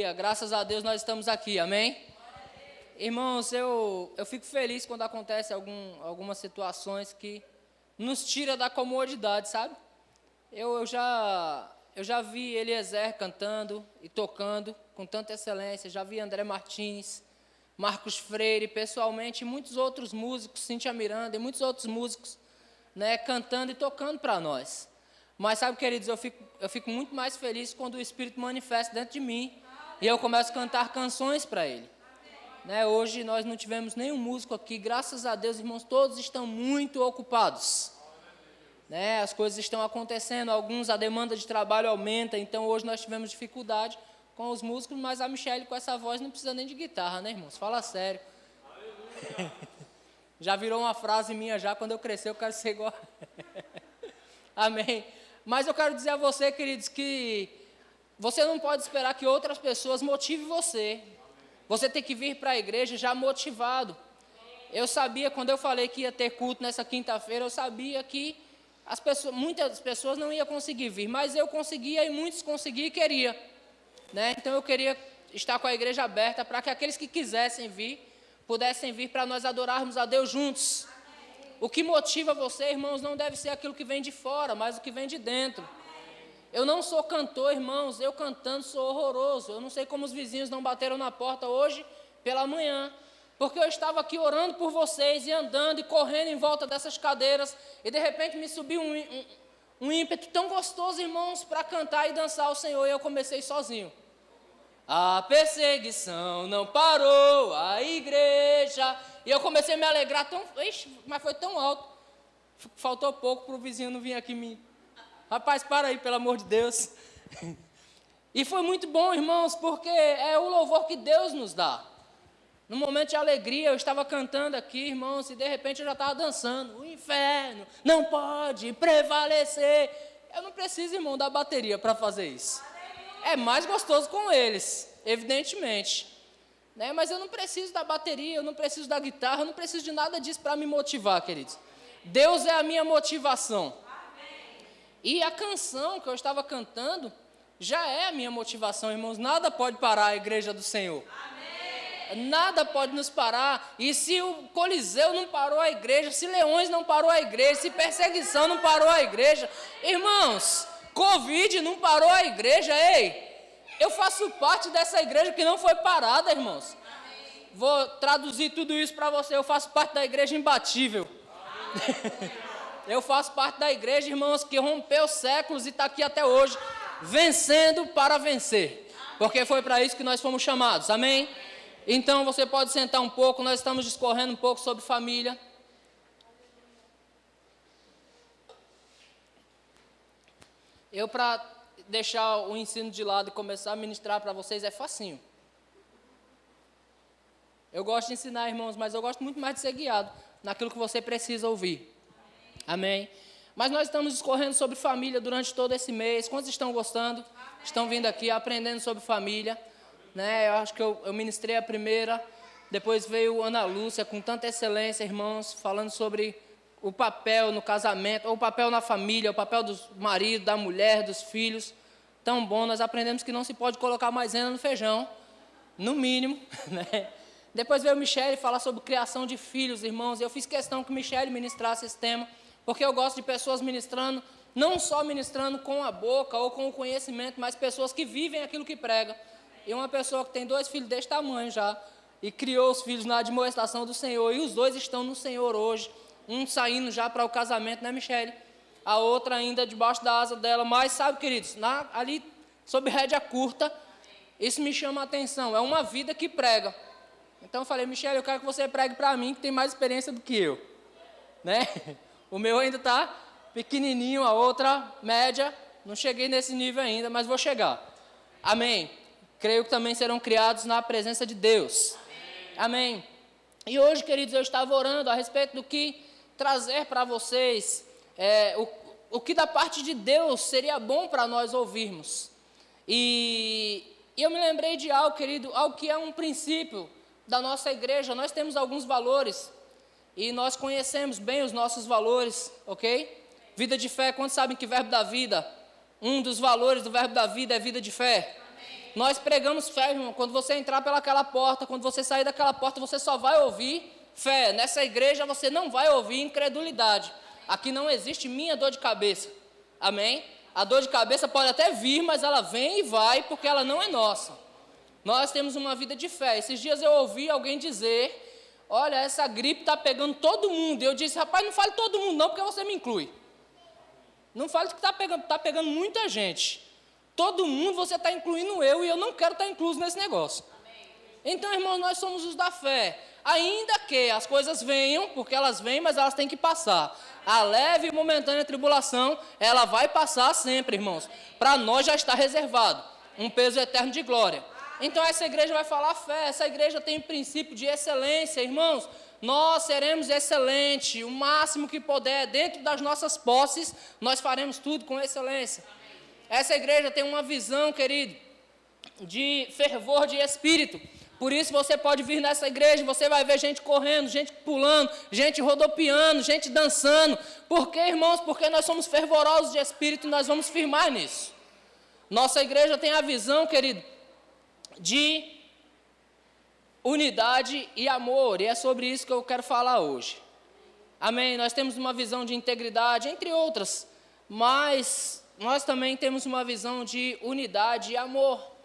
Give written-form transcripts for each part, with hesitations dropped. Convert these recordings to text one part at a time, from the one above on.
Aleluia, graças a Deus nós estamos aqui, amém? Irmãos, eu fico feliz quando acontece algumas situações que nos tira da comodidade, sabe? Eu já vi Eliezer cantando e tocando com tanta excelência, já vi André Martins, Marcos Freire, pessoalmente, e muitos outros músicos, Cíntia Miranda e muitos outros músicos, né, cantando e tocando para nós. Mas sabe, queridos, eu fico muito mais feliz quando o Espírito manifesta dentro de mim e eu começo a cantar canções para Ele. Né, hoje nós não tivemos nenhum músico aqui, graças a Deus, irmãos, todos estão muito ocupados. Né, as coisas estão acontecendo, a demanda de trabalho aumenta, então hoje nós tivemos dificuldade com os músicos, mas a Michele com essa voz não precisa nem de guitarra, né, irmãos? Fala sério. Já virou uma frase minha já, quando eu crescer eu quero ser igual. Amém. Mas eu quero dizer a você, queridos, que você não pode esperar que outras pessoas motivem você. Você tem que vir para a igreja já motivado. Eu sabia, quando eu falei que ia ter culto nessa quinta-feira, eu sabia que muitas pessoas não iam conseguir vir, mas eu conseguia e muitos conseguiam e queriam. Né? Então eu queria estar com a igreja aberta para que aqueles que quisessem vir, pudessem vir para nós adorarmos a Deus juntos. O que motiva você, irmãos, não deve ser aquilo que vem de fora, mas o que vem de dentro. Eu não sou cantor, irmãos, eu cantando sou horroroso. Eu não sei como os vizinhos não bateram na porta hoje pela manhã, porque eu estava aqui orando por vocês e andando e correndo em volta dessas cadeiras e de repente me subiu um ímpeto tão gostoso, irmãos, para cantar e dançar ao Senhor, e eu comecei sozinho. A perseguição não parou, a igreja... E eu comecei a me alegrar mas foi tão alto. Faltou pouco para o vizinho não vir aqui me... Rapaz, para aí, pelo amor de Deus. E foi muito bom, irmãos, porque é o louvor que Deus nos dá. No momento de alegria, eu estava cantando aqui, irmãos, e de repente eu já estava dançando. O inferno não pode prevalecer. Eu não preciso, irmão, da bateria para fazer isso. É mais gostoso com eles, evidentemente. Né? Mas eu não preciso da bateria, eu não preciso da guitarra, eu não preciso de nada disso para me motivar, queridos. Deus é a minha motivação. Amém. E a canção que eu estava cantando já é a minha motivação, irmãos. Nada pode parar a igreja do Senhor. Amém. Nada pode nos parar. E se o Coliseu não parou a igreja, se Leões não parou a igreja, se perseguição não parou a igreja, irmãos, Covid não parou a igreja, ei! Eu faço parte dessa igreja que não foi parada, irmãos. Vou traduzir tudo isso para você. Eu faço parte da igreja imbatível. Eu faço parte da igreja, irmãos, que rompeu séculos e está aqui até hoje, vencendo para vencer. Porque foi para isso que nós fomos chamados, amém? Então você pode sentar um pouco, nós estamos discorrendo um pouco sobre família. Para deixar o ensino de lado e começar a ministrar para vocês é facinho. Eu gosto de ensinar, irmãos, mas eu gosto muito mais de ser guiado naquilo que você precisa ouvir. Amém? Mas nós estamos discorrendo sobre família durante todo esse mês. Quantos estão gostando? Amém. Estão vindo aqui aprendendo sobre família. Né? Eu acho que eu ministrei a primeira, depois veio Ana Lúcia com tanta excelência, irmãos, falando sobre o papel no casamento, ou o papel na família, o papel do marido, da mulher, dos filhos. Tão bom, nós aprendemos que não se pode colocar maisena no feijão, no mínimo. Né? Depois veio Michele falar sobre criação de filhos, irmãos. Eu fiz questão que Michele ministrasse esse tema, porque eu gosto de pessoas ministrando, não só ministrando com a boca ou com o conhecimento, mas pessoas que vivem aquilo que prega. E uma pessoa que tem 2 filhos desse tamanho já, e criou os filhos na admoestação do Senhor, e os 2 estão no Senhor hoje. Um saindo já para o casamento, né, Michele? A outra ainda debaixo da asa dela. Mas, sabe, queridos, ali, sob rédea curta, isso me chama a atenção. É uma vida que prega. Então, eu falei, Michele, eu quero que você pregue para mim, que tem mais experiência do que eu. Né? O meu ainda está pequenininho, a outra média. Não cheguei nesse nível ainda, mas vou chegar. Amém? Creio que também serão criados na presença de Deus. Amém? E hoje, queridos, eu estava orando a respeito do que trazer para vocês, o que da parte de Deus seria bom para nós ouvirmos. E eu me lembrei de algo, querido, algo que é um princípio da nossa igreja. Nós temos alguns valores e nós conhecemos bem os nossos valores, ok? Vida de fé, quantos sabem que verbo da vida, um dos valores do verbo da vida é vida de fé? Amém. Nós pregamos fé, irmão. Quando você entrar pelaquela porta, quando você sair daquela porta, você só vai ouvir fé. Nessa igreja você não vai ouvir incredulidade. Aqui não existe minha dor de cabeça. Amém? A dor de cabeça pode até vir, mas ela vem e vai, porque ela não é nossa. Nós temos uma vida de fé. Esses dias eu ouvi alguém dizer, olha, essa gripe está pegando todo mundo. Eu disse, rapaz, não fale todo mundo não, porque você me inclui. Não fale que está pegando muita gente. Todo mundo você está incluindo eu, e eu não quero estar incluso nesse negócio. Então, irmãos, nós somos os da fé. Ainda que as coisas venham, porque elas vêm, mas elas têm que passar. A leve e momentânea tribulação, ela vai passar sempre, irmãos. Para nós já está reservado um peso eterno de glória. Então essa igreja vai falar fé, essa igreja tem um princípio de excelência, irmãos. Nós seremos excelentes, o máximo que puder, dentro das nossas posses, nós faremos tudo com excelência. Essa igreja tem uma visão, querido, de fervor de espírito. Por isso você pode vir nessa igreja, você vai ver gente correndo, gente pulando, gente rodopiando, gente dançando. Por quê, irmãos? Porque nós somos fervorosos de espírito e nós vamos firmar nisso. Nossa igreja tem a visão, querido, de unidade e amor, e é sobre isso que eu quero falar hoje. Amém? Nós temos uma visão de integridade, entre outras, mas nós também temos uma visão de unidade e amor.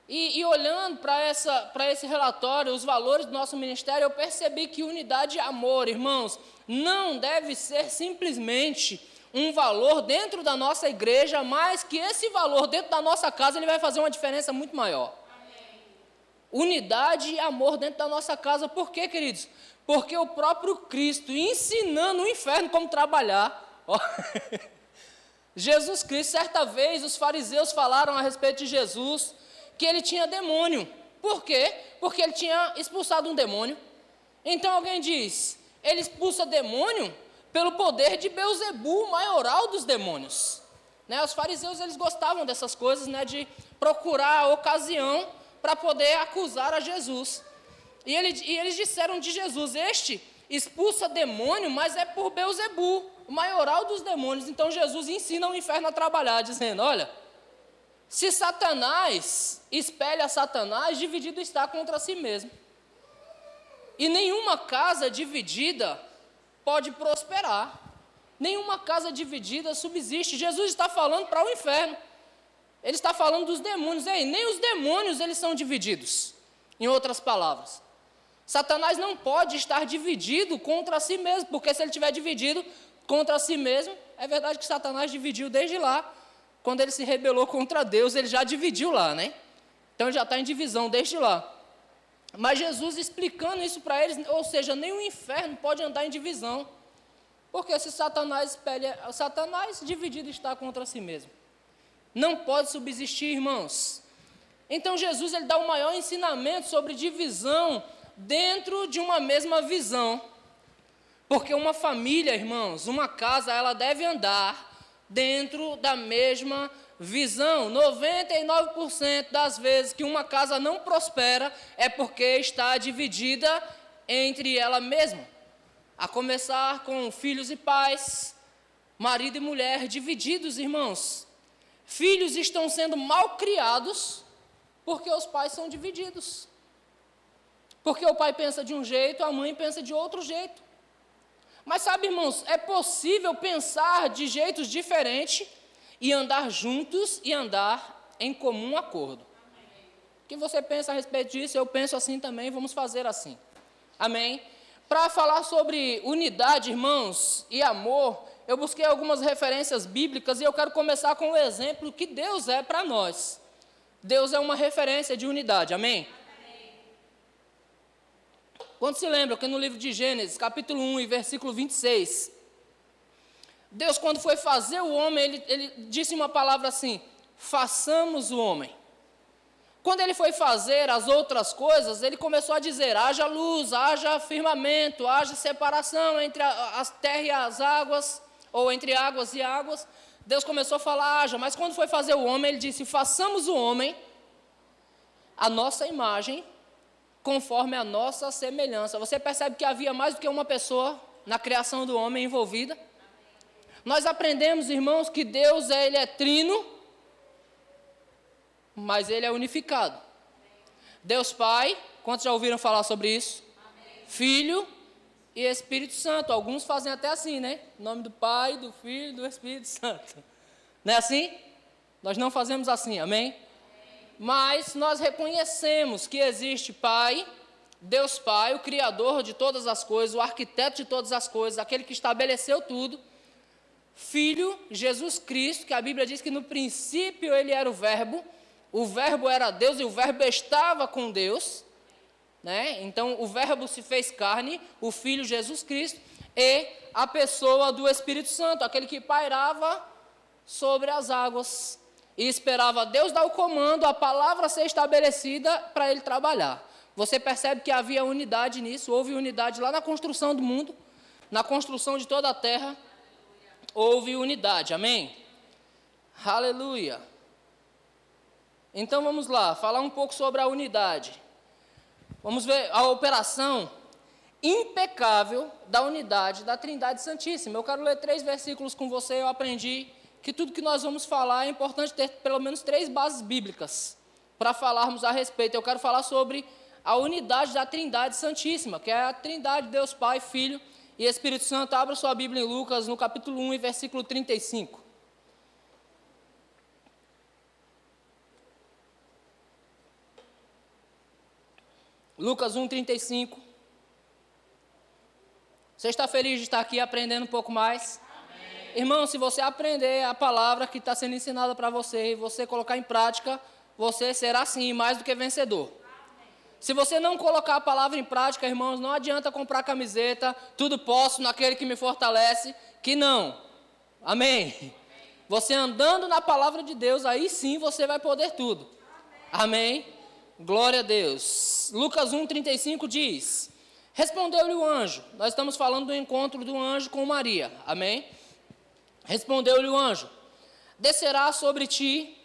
E olhando para esse relatório, os valores do nosso ministério, eu percebi que unidade e amor, irmãos, não deve ser simplesmente um valor dentro da nossa igreja, mas que esse valor dentro da nossa casa, ele vai fazer uma diferença muito maior. Amém. Unidade e amor dentro da nossa casa, por quê, queridos? Porque o próprio Cristo, ensinando o inferno como trabalhar, ó, Jesus Cristo, certa vez, os fariseus falaram a respeito de Jesus, que ele tinha demônio. Por quê? Porque ele tinha expulsado um demônio. Então alguém diz, ele expulsa demônio pelo poder de Belzebu, o maioral dos demônios. Né? Os fariseus, eles gostavam dessas coisas, né? De procurar a ocasião para poder acusar a Jesus. E eles disseram de Jesus, este expulsa demônio, mas é por Belzebu, o maioral dos demônios. Então Jesus ensina o inferno a trabalhar, dizendo, olha, se Satanás espelha Satanás, dividido está contra si mesmo. E nenhuma casa dividida pode prosperar. Nenhuma casa dividida subsiste. Jesus está falando para o inferno. Ele está falando dos demônios. Ei, nem os demônios eles são divididos. Em outras palavras, Satanás não pode estar dividido contra si mesmo, porque se ele estiver dividido contra si mesmo, é verdade que Satanás dividiu desde lá. Quando ele se rebelou contra Deus, ele já dividiu lá, né? Então, ele já está em divisão desde lá. Mas Jesus explicando isso para eles, ou seja, nem o inferno pode andar em divisão. Porque se Satanás espelha, Satanás dividido está contra si mesmo. Não pode subsistir, irmãos. Então, Jesus ele dá o maior ensinamento sobre divisão dentro de uma mesma visão. Porque uma família, irmãos, uma casa, ela deve andar dentro da mesma visão. 99% das vezes que uma casa não prospera é porque está dividida entre ela mesma. A começar com filhos e pais, marido e mulher divididos, irmãos. Filhos estão sendo mal criados porque os pais são divididos. Porque o pai pensa de um jeito, a mãe pensa de outro jeito. Mas sabe, irmãos, é possível pensar de jeitos diferentes e andar juntos e andar em comum acordo. O que você pensa a respeito disso? Eu penso assim também, vamos fazer assim. Amém? Para falar sobre unidade, irmãos, e amor, eu busquei algumas referências bíblicas e eu quero começar com o exemplo que Deus é para nós. Deus é uma referência de unidade, amém? Quando se lembra que no livro de Gênesis, capítulo 1 e versículo 26, Deus, quando foi fazer o homem, ele disse uma palavra assim, façamos o homem. Quando ele foi fazer as outras coisas, ele começou a dizer, haja luz, haja firmamento, haja separação entre a terra e as águas, ou entre águas e águas. Deus começou a falar, haja, mas quando foi fazer o homem, ele disse, façamos o homem, a nossa imagem, conforme a nossa semelhança. Você percebe que havia mais do que uma pessoa na criação do homem envolvida? Nós aprendemos, irmãos, que Deus ele é trino, mas ele é unificado. Deus Pai, quantos já ouviram falar sobre isso? Amém. Filho e Espírito Santo. Alguns fazem até assim, né? Em nome do Pai, do Filho e do Espírito Santo. Não é assim? Nós não fazemos assim, amém? Amém? Mas nós reconhecemos que existe Pai, Deus Pai, o Criador de todas as coisas, o arquiteto de todas as coisas, aquele que estabeleceu tudo. Filho, Jesus Cristo, que a Bíblia diz que no princípio ele era o Verbo era Deus e o Verbo estava com Deus, né? Então o Verbo se fez carne, o Filho Jesus Cristo, e a pessoa do Espírito Santo, aquele que pairava sobre as águas e esperava Deus dar o comando, a palavra ser estabelecida para ele trabalhar. Você percebe que havia unidade nisso, houve unidade lá na construção do mundo, na construção de toda a terra, houve unidade, amém? Aleluia! Então vamos lá, falar um pouco sobre a unidade. Vamos ver a operação impecável da unidade da Trindade Santíssima. Eu quero ler 3 versículos com você. Eu aprendi que tudo que nós vamos falar é importante ter pelo menos 3 bases bíblicas para falarmos a respeito. Eu quero falar sobre a unidade da Trindade Santíssima, que é a Trindade, Deus Pai, Filho e Espírito Santo. Abra sua Bíblia em Lucas, no capítulo 1 e versículo 35. Lucas 1, 35. Você está feliz de estar aqui aprendendo um pouco mais? Amém. Irmão, se você aprender a palavra que está sendo ensinada para você e você colocar em prática, você será sim mais do que vencedor. Amém. Se você não colocar a palavra em prática, irmãos, não adianta comprar camiseta, tudo posso naquele que me fortalece, que não. Amém. Amém. Você andando na palavra de Deus, aí sim você vai poder tudo. Amém. Amém. Glória a Deus. Lucas 1, 35 diz: respondeu-lhe o anjo. Nós estamos falando do encontro do anjo com Maria. Amém? Respondeu-lhe o anjo: descerá sobre ti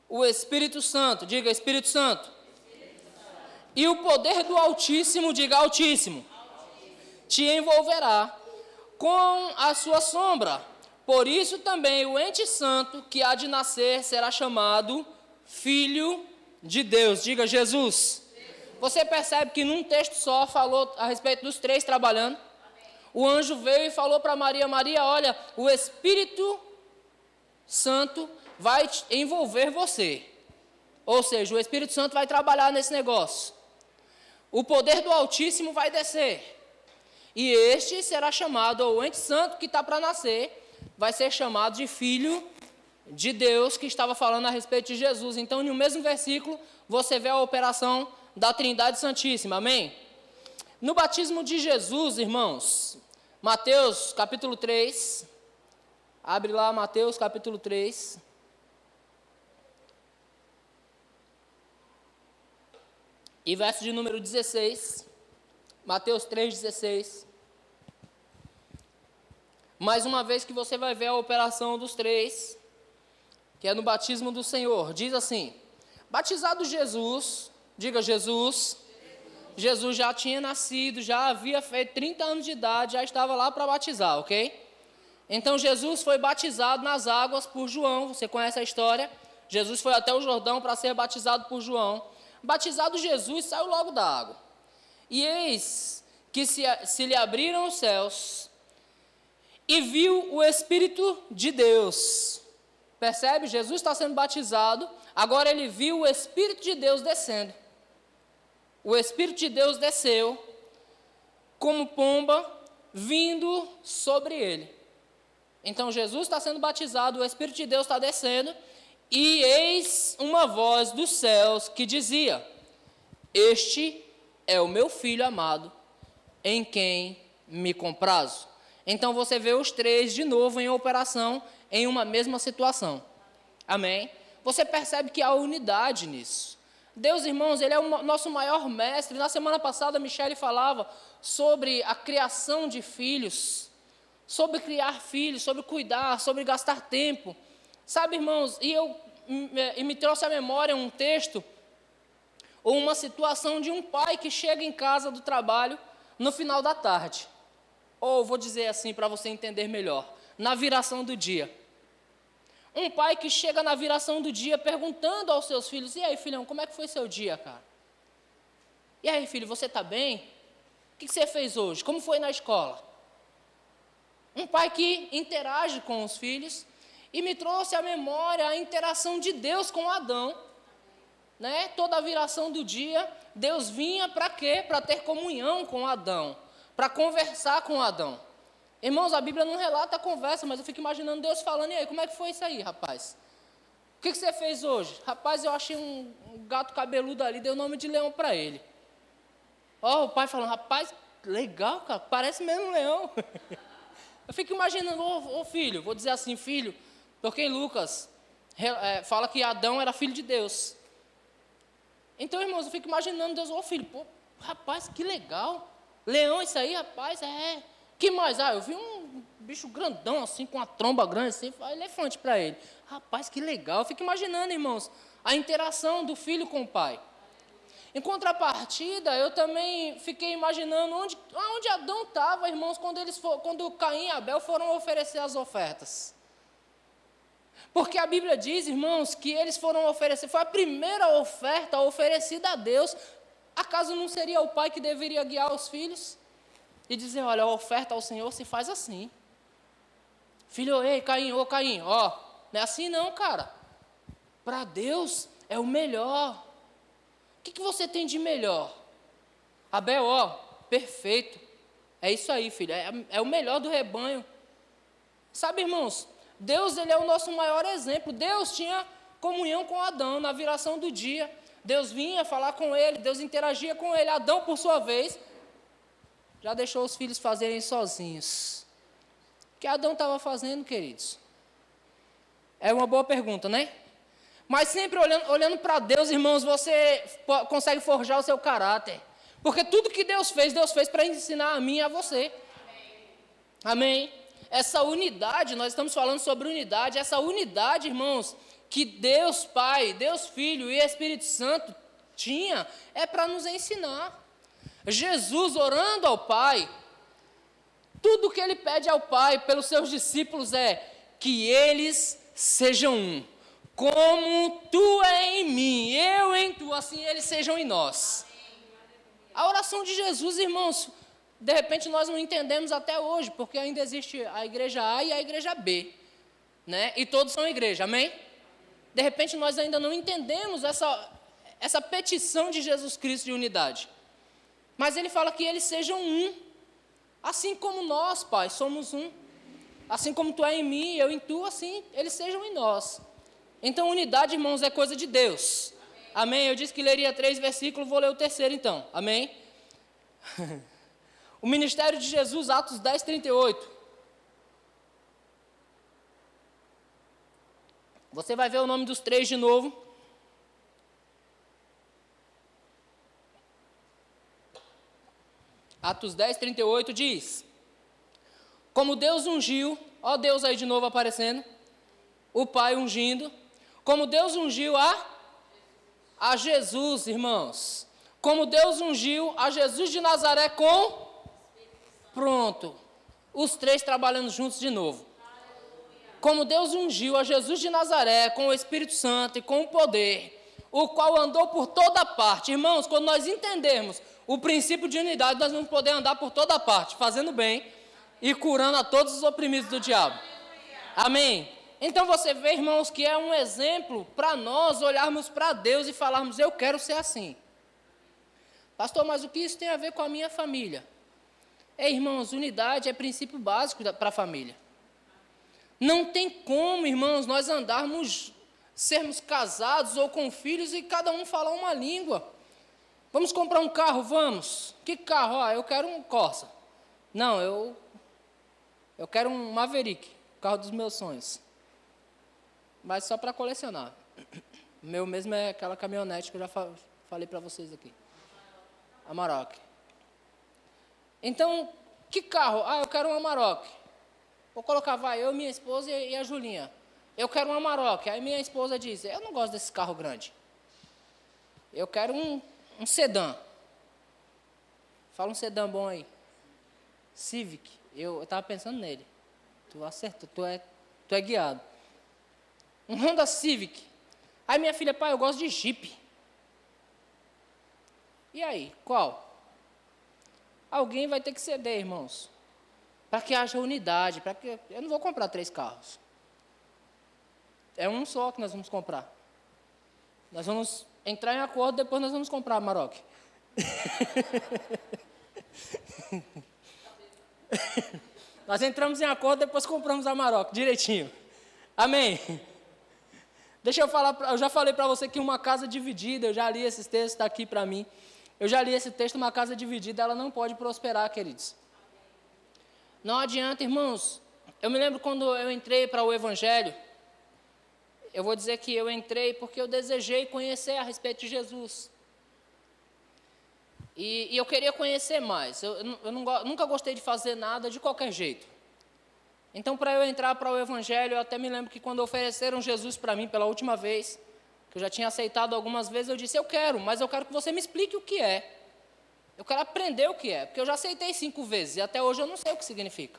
o Espírito Santo. Diga, Espírito Santo. Espírito Santo. E o poder do Altíssimo, diga, Altíssimo, te envolverá com a sua sombra. Por isso também o ente santo que há de nascer será chamado Filho de Deus. Diga, Jesus. Você percebe que num texto só falou a respeito dos 3 trabalhando. Amém. O anjo veio e falou para Maria: Maria, olha, o Espírito Santo vai envolver você. Ou seja, o Espírito Santo vai trabalhar nesse negócio. O poder do Altíssimo vai descer. E este será chamado, ou o ente santo que está para nascer, vai ser chamado de Filho de Deus, que estava falando a respeito de Jesus. Então, no mesmo versículo, você vê a operação da Trindade Santíssima, amém? No batismo de Jesus, irmãos, Mateus capítulo 3, abre lá Mateus capítulo 3, e verso de número 16, Mateus 3,16, mais uma vez que você vai ver a operação dos 3, que é no batismo do Senhor. Diz assim: batizado Jesus, diga Jesus. Jesus já tinha nascido, já havia feito 30 anos de idade, já estava lá para batizar, ok? Então Jesus foi batizado nas águas por João. Você conhece a história? Jesus foi até o Jordão para ser batizado por João. Batizado Jesus, saiu logo da água. E eis que se lhe abriram os céus e viu o Espírito de Deus. Percebe? Jesus está sendo batizado, agora ele viu o Espírito de Deus descendo. O Espírito de Deus desceu, como pomba, vindo sobre ele. Então Jesus está sendo batizado, o Espírito de Deus está descendo, e eis uma voz dos céus que dizia: este é o meu Filho amado, em quem me comprazo. Então você vê os 3 de novo em operação, em uma mesma situação. Amém? Você percebe que há unidade nisso. Deus, irmãos, Ele é o nosso maior mestre. Na semana passada, a Michele falava sobre a criação de filhos, sobre criar filhos, sobre cuidar, sobre gastar tempo. Sabe, irmãos, e me trouxe à memória um texto, ou uma situação de um pai que chega em casa do trabalho no final da tarde. Ou vou dizer assim para você entender melhor, na viração do dia. Um pai que chega na viração do dia perguntando aos seus filhos: e aí, filhão, como é que foi seu dia, cara? E aí, filho, você está bem? O que você fez hoje? Como foi na escola? Um pai que interage com os filhos, e me trouxe à memória a interação de Deus com Adão. Né? Toda a viração do dia, Deus vinha para quê? Para ter comunhão com Adão, para conversar com Adão. Irmãos, a Bíblia não relata a conversa, mas eu fico imaginando Deus falando: e aí, como é que foi isso aí, rapaz? O que você fez hoje? Rapaz, eu achei um gato cabeludo ali, dei o nome de leão para ele. Ó, o pai falando: rapaz, legal, cara, parece mesmo um leão. Eu fico imaginando: ô filho, vou dizer assim, filho, porque em Lucas fala que Adão era filho de Deus. Então, irmãos, eu fico imaginando Deus: ô filho, pô, rapaz, que legal. Leão isso aí, rapaz, que mais? Eu vi um bicho grandão assim, com a tromba grande assim, elefante para ele. Rapaz, que legal. Eu fico imaginando, irmãos, a interação do filho com o pai. Em contrapartida, eu também fiquei imaginando onde Adão estava, irmãos, quando Caim e Abel foram oferecer as ofertas. Porque a Bíblia diz, irmãos, que eles foram oferecer, foi a primeira oferta oferecida a Deus. Acaso não seria o pai que deveria guiar os filhos? E dizer: olha, a oferta ao Senhor se faz assim. Filho, ei, Caim, ó, não é assim não, cara. Para Deus é o melhor. O que você tem de melhor? Abel, ó, perfeito. É isso aí, filho, é o melhor do rebanho. Sabe, irmãos, Deus, ele é o nosso maior exemplo. Deus tinha comunhão com Adão na viração do dia. Deus vinha falar com ele, Deus interagia com ele. Adão, por sua vez, já deixou os filhos fazerem sozinhos. O que Adão estava fazendo, queridos? É uma boa pergunta, né? Mas sempre olhando para Deus, irmãos, você consegue forjar o seu caráter. Porque tudo que Deus fez para ensinar a mim e a você. Amém? Essa unidade, nós estamos falando sobre unidade, essa unidade, irmãos, que Deus Pai, Deus Filho e Espírito Santo tinha, é para nos ensinar. Jesus orando ao Pai, tudo que ele pede ao Pai pelos seus discípulos é que eles sejam um. Como tu é em mim, eu em tu, assim eles sejam em nós. A oração de Jesus, irmãos, de repente nós não entendemos até hoje, porque ainda existe a igreja A e a igreja B, né? E todos são igreja, amém? De repente nós ainda não entendemos essa petição de Jesus Cristo de unidade. Mas ele fala que eles sejam um, assim como nós, Pai, somos um. Assim como tu é em mim, eu em tu, assim eles sejam em nós. Então, unidade, irmãos, é coisa de Deus. Amém? Eu disse que leria 3 versículos, vou ler o terceiro então. Amém? O ministério de Jesus, Atos 10, 38. Você vai ver o nome dos 3 de novo. Atos 10, 38 diz: como Deus ungiu, ó Deus aí de novo aparecendo, o Pai ungindo, como Deus ungiu a Jesus, irmãos, como Deus ungiu a Jesus de Nazaré com, pronto, os 3 trabalhando juntos de novo. Como Deus ungiu a Jesus de Nazaré com o Espírito Santo e com o poder, o qual andou por toda parte. Irmãos, quando nós entendermos o princípio de unidade, nós vamos poder andar por toda parte, fazendo bem e curando a todos os oprimidos do diabo. Amém? Então você vê, irmãos, que é um exemplo para nós olharmos para Deus e falarmos: eu quero ser assim. Pastor, mas o que isso tem a ver com a minha família? Irmãos, unidade é princípio básico para a família. Não tem como, irmãos, nós sermos casados ou com filhos e cada um falar uma língua. Vamos comprar um carro? Vamos. Que carro? Eu quero um Corsa. Não, eu quero um Maverick, o carro dos meus sonhos. Mas só para colecionar. O meu mesmo é aquela caminhonete que eu já falei para vocês aqui. Amarok. Então, que carro? Eu quero um Amarok. Vou colocar, eu, minha esposa e a Julinha. Eu quero um Amarok. Aí minha esposa diz: eu não gosto desse carro grande. Eu quero um sedã. Fala um sedã bom aí. Civic. Eu estava pensando nele. Tu acertou, tu é guiado. Um Honda Civic. Aí minha filha, pai, eu gosto de Jeep. E aí, qual? Alguém vai ter que ceder, irmãos. Para que haja unidade, para que eu não vou comprar 3 carros. É um só que nós vamos comprar. Nós vamos entrar em acordo, depois nós vamos comprar a Amarok. Nós entramos em acordo, depois compramos a Amarok, direitinho. Amém? Deixa eu falar, eu já falei para você que uma casa dividida, eu já li esses textos, está aqui para mim. Eu já li esse texto, uma casa dividida, ela não pode prosperar, queridos. Não adianta, irmãos. Eu me lembro quando eu entrei para o Evangelho, eu vou dizer que eu entrei porque eu desejei conhecer a respeito de Jesus. E eu queria conhecer mais. Eu nunca gostei de fazer nada de qualquer jeito. Então, para eu entrar para o Evangelho, eu até me lembro que quando ofereceram Jesus para mim pela última vez, que eu já tinha aceitado algumas vezes, eu disse, eu quero, mas eu quero que você me explique o que é. Eu quero aprender o que é, porque eu já aceitei 5 vezes e até hoje eu não sei o que significa.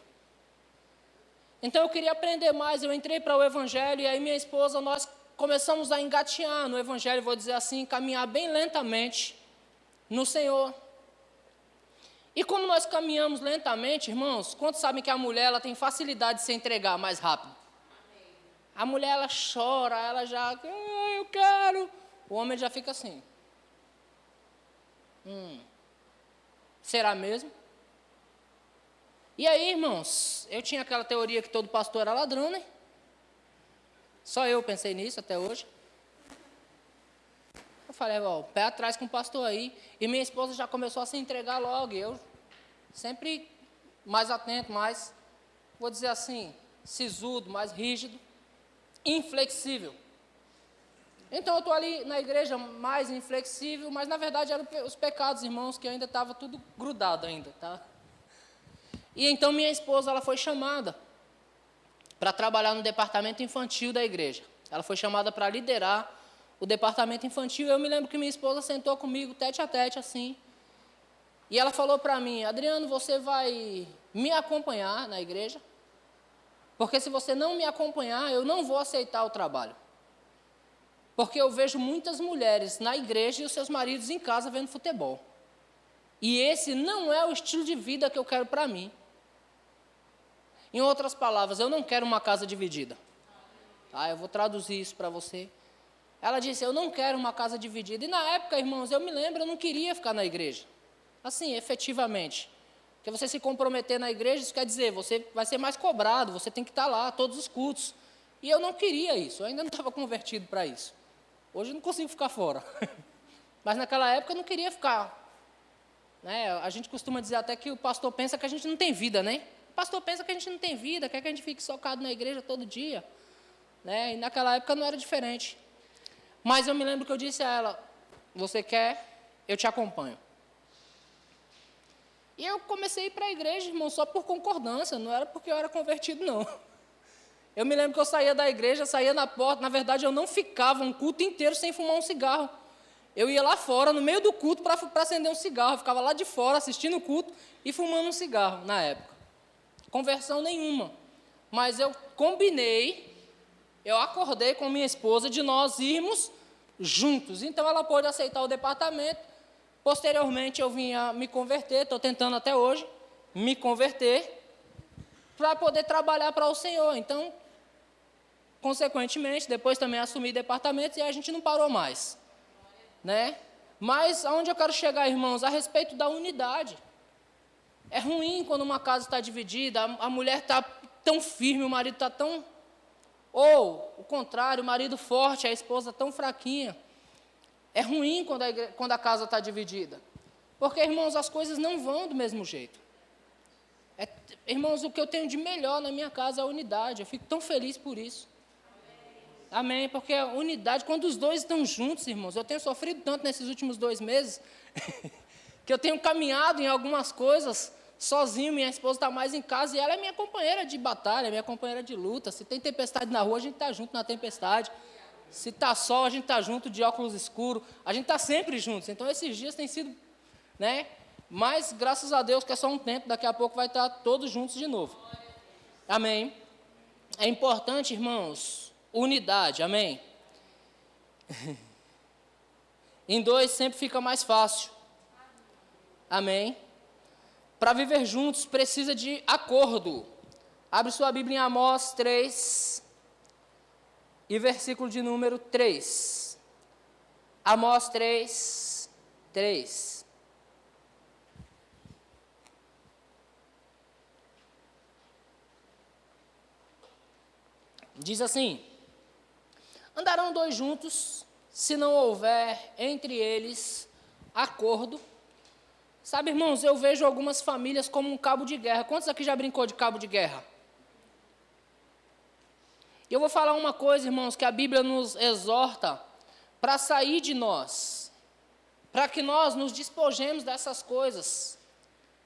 Então eu queria aprender mais, eu entrei para o Evangelho e aí minha esposa, nós começamos a engatear no Evangelho, vou dizer assim, caminhar bem lentamente no Senhor. E como nós caminhamos lentamente, irmãos, quantos sabem que a mulher ela tem facilidade de se entregar mais rápido? A mulher ela chora, ela já, eu quero. O homem já fica assim. Será mesmo? E aí, irmãos, eu tinha aquela teoria que todo pastor era ladrão, né? Só eu pensei nisso até hoje. Eu falei, ó, pé atrás com o pastor aí. E minha esposa já começou a se entregar logo. E eu sempre mais atento, mais, vou dizer assim, sisudo, mais rígido, inflexível. Então eu estou ali na igreja mais inflexível, mas na verdade eram os pecados, irmãos, que ainda estava tudo grudado ainda, tá? E então minha esposa, ela foi chamada para trabalhar no departamento infantil da igreja. Ela foi chamada para liderar o departamento infantil. Eu me lembro que minha esposa sentou comigo, tete a tete, assim. E ela falou para mim, Adriano, você vai me acompanhar na igreja? Porque se você não me acompanhar, eu não vou aceitar o trabalho. Porque eu vejo muitas mulheres na igreja e os seus maridos em casa vendo futebol. E esse não é o estilo de vida que eu quero para mim. Em outras palavras, eu não quero uma casa dividida. Tá, eu vou traduzir isso para você. Ela disse, eu não quero uma casa dividida. E na época, irmãos, eu me lembro, eu não queria ficar na igreja. Assim, efetivamente. Porque você se comprometer na igreja, isso quer dizer, você vai ser mais cobrado, você tem que estar lá, todos os cultos. E eu não queria isso, eu ainda não estava convertido para isso. Hoje eu não consigo ficar fora. Mas naquela época eu não queria ficar. Né? A gente costuma dizer até que o pastor pensa que a gente não tem vida, né? O pastor pensa que a gente não tem vida, quer que a gente fique socado na igreja todo dia. Né? E naquela época não era diferente. Mas eu me lembro que eu disse a ela, você quer? Eu te acompanho. E eu comecei a ir para a igreja, irmão, só por concordância, não era porque eu era convertido, não. Eu me lembro que eu saía da igreja, saía na porta, na verdade eu não ficava um culto inteiro sem fumar um cigarro. Eu ia lá fora, no meio do culto, para acender um cigarro. Eu ficava lá de fora, assistindo o culto e fumando um cigarro, na época. Conversão nenhuma. Mas eu combinei, eu acordei com minha esposa de nós irmos juntos. Então ela pôde aceitar o departamento. Posteriormente eu vinha me converter, estou tentando até hoje me converter, para poder trabalhar para o Senhor. Então, consequentemente, depois também assumi departamentos e a gente não parou mais. Né? Mas aonde eu quero chegar, irmãos, a respeito da unidade. É ruim quando uma casa está dividida, a mulher está tão firme, o marido está tão... Ou, o contrário, o marido forte, a esposa tão fraquinha. É ruim quando a casa está dividida. Porque, irmãos, as coisas não vão do mesmo jeito. Irmãos, o que eu tenho de melhor na minha casa é a unidade. Eu fico tão feliz por isso. Amém, porque a unidade, quando os dois estão juntos, irmãos, eu tenho sofrido tanto nesses últimos 2 meses, que eu tenho caminhado em algumas coisas sozinho, minha esposa está mais em casa, e ela é minha companheira de batalha, minha companheira de luta. Se tem tempestade na rua, a gente está junto na tempestade. Se está sol, a gente está junto de óculos escuros, a gente está sempre juntos. Então, esses dias têm sido, né? Mas, graças a Deus, que é só um tempo, daqui a pouco vai estar todos juntos de novo. Amém. É importante, irmãos, unidade, amém? Em dois sempre fica mais fácil, amém? Para viver juntos precisa de acordo. Abre sua Bíblia em Amós 3 e versículo de número 3. Amós 3, 3. Diz assim: andarão dois juntos, se não houver entre eles acordo. Sabe, irmãos, eu vejo algumas famílias como um cabo de guerra. Quantos aqui já brincou de cabo de guerra? E eu vou falar uma coisa, irmãos, que a Bíblia nos exorta para sair de nós, para que nós nos despojemos dessas coisas.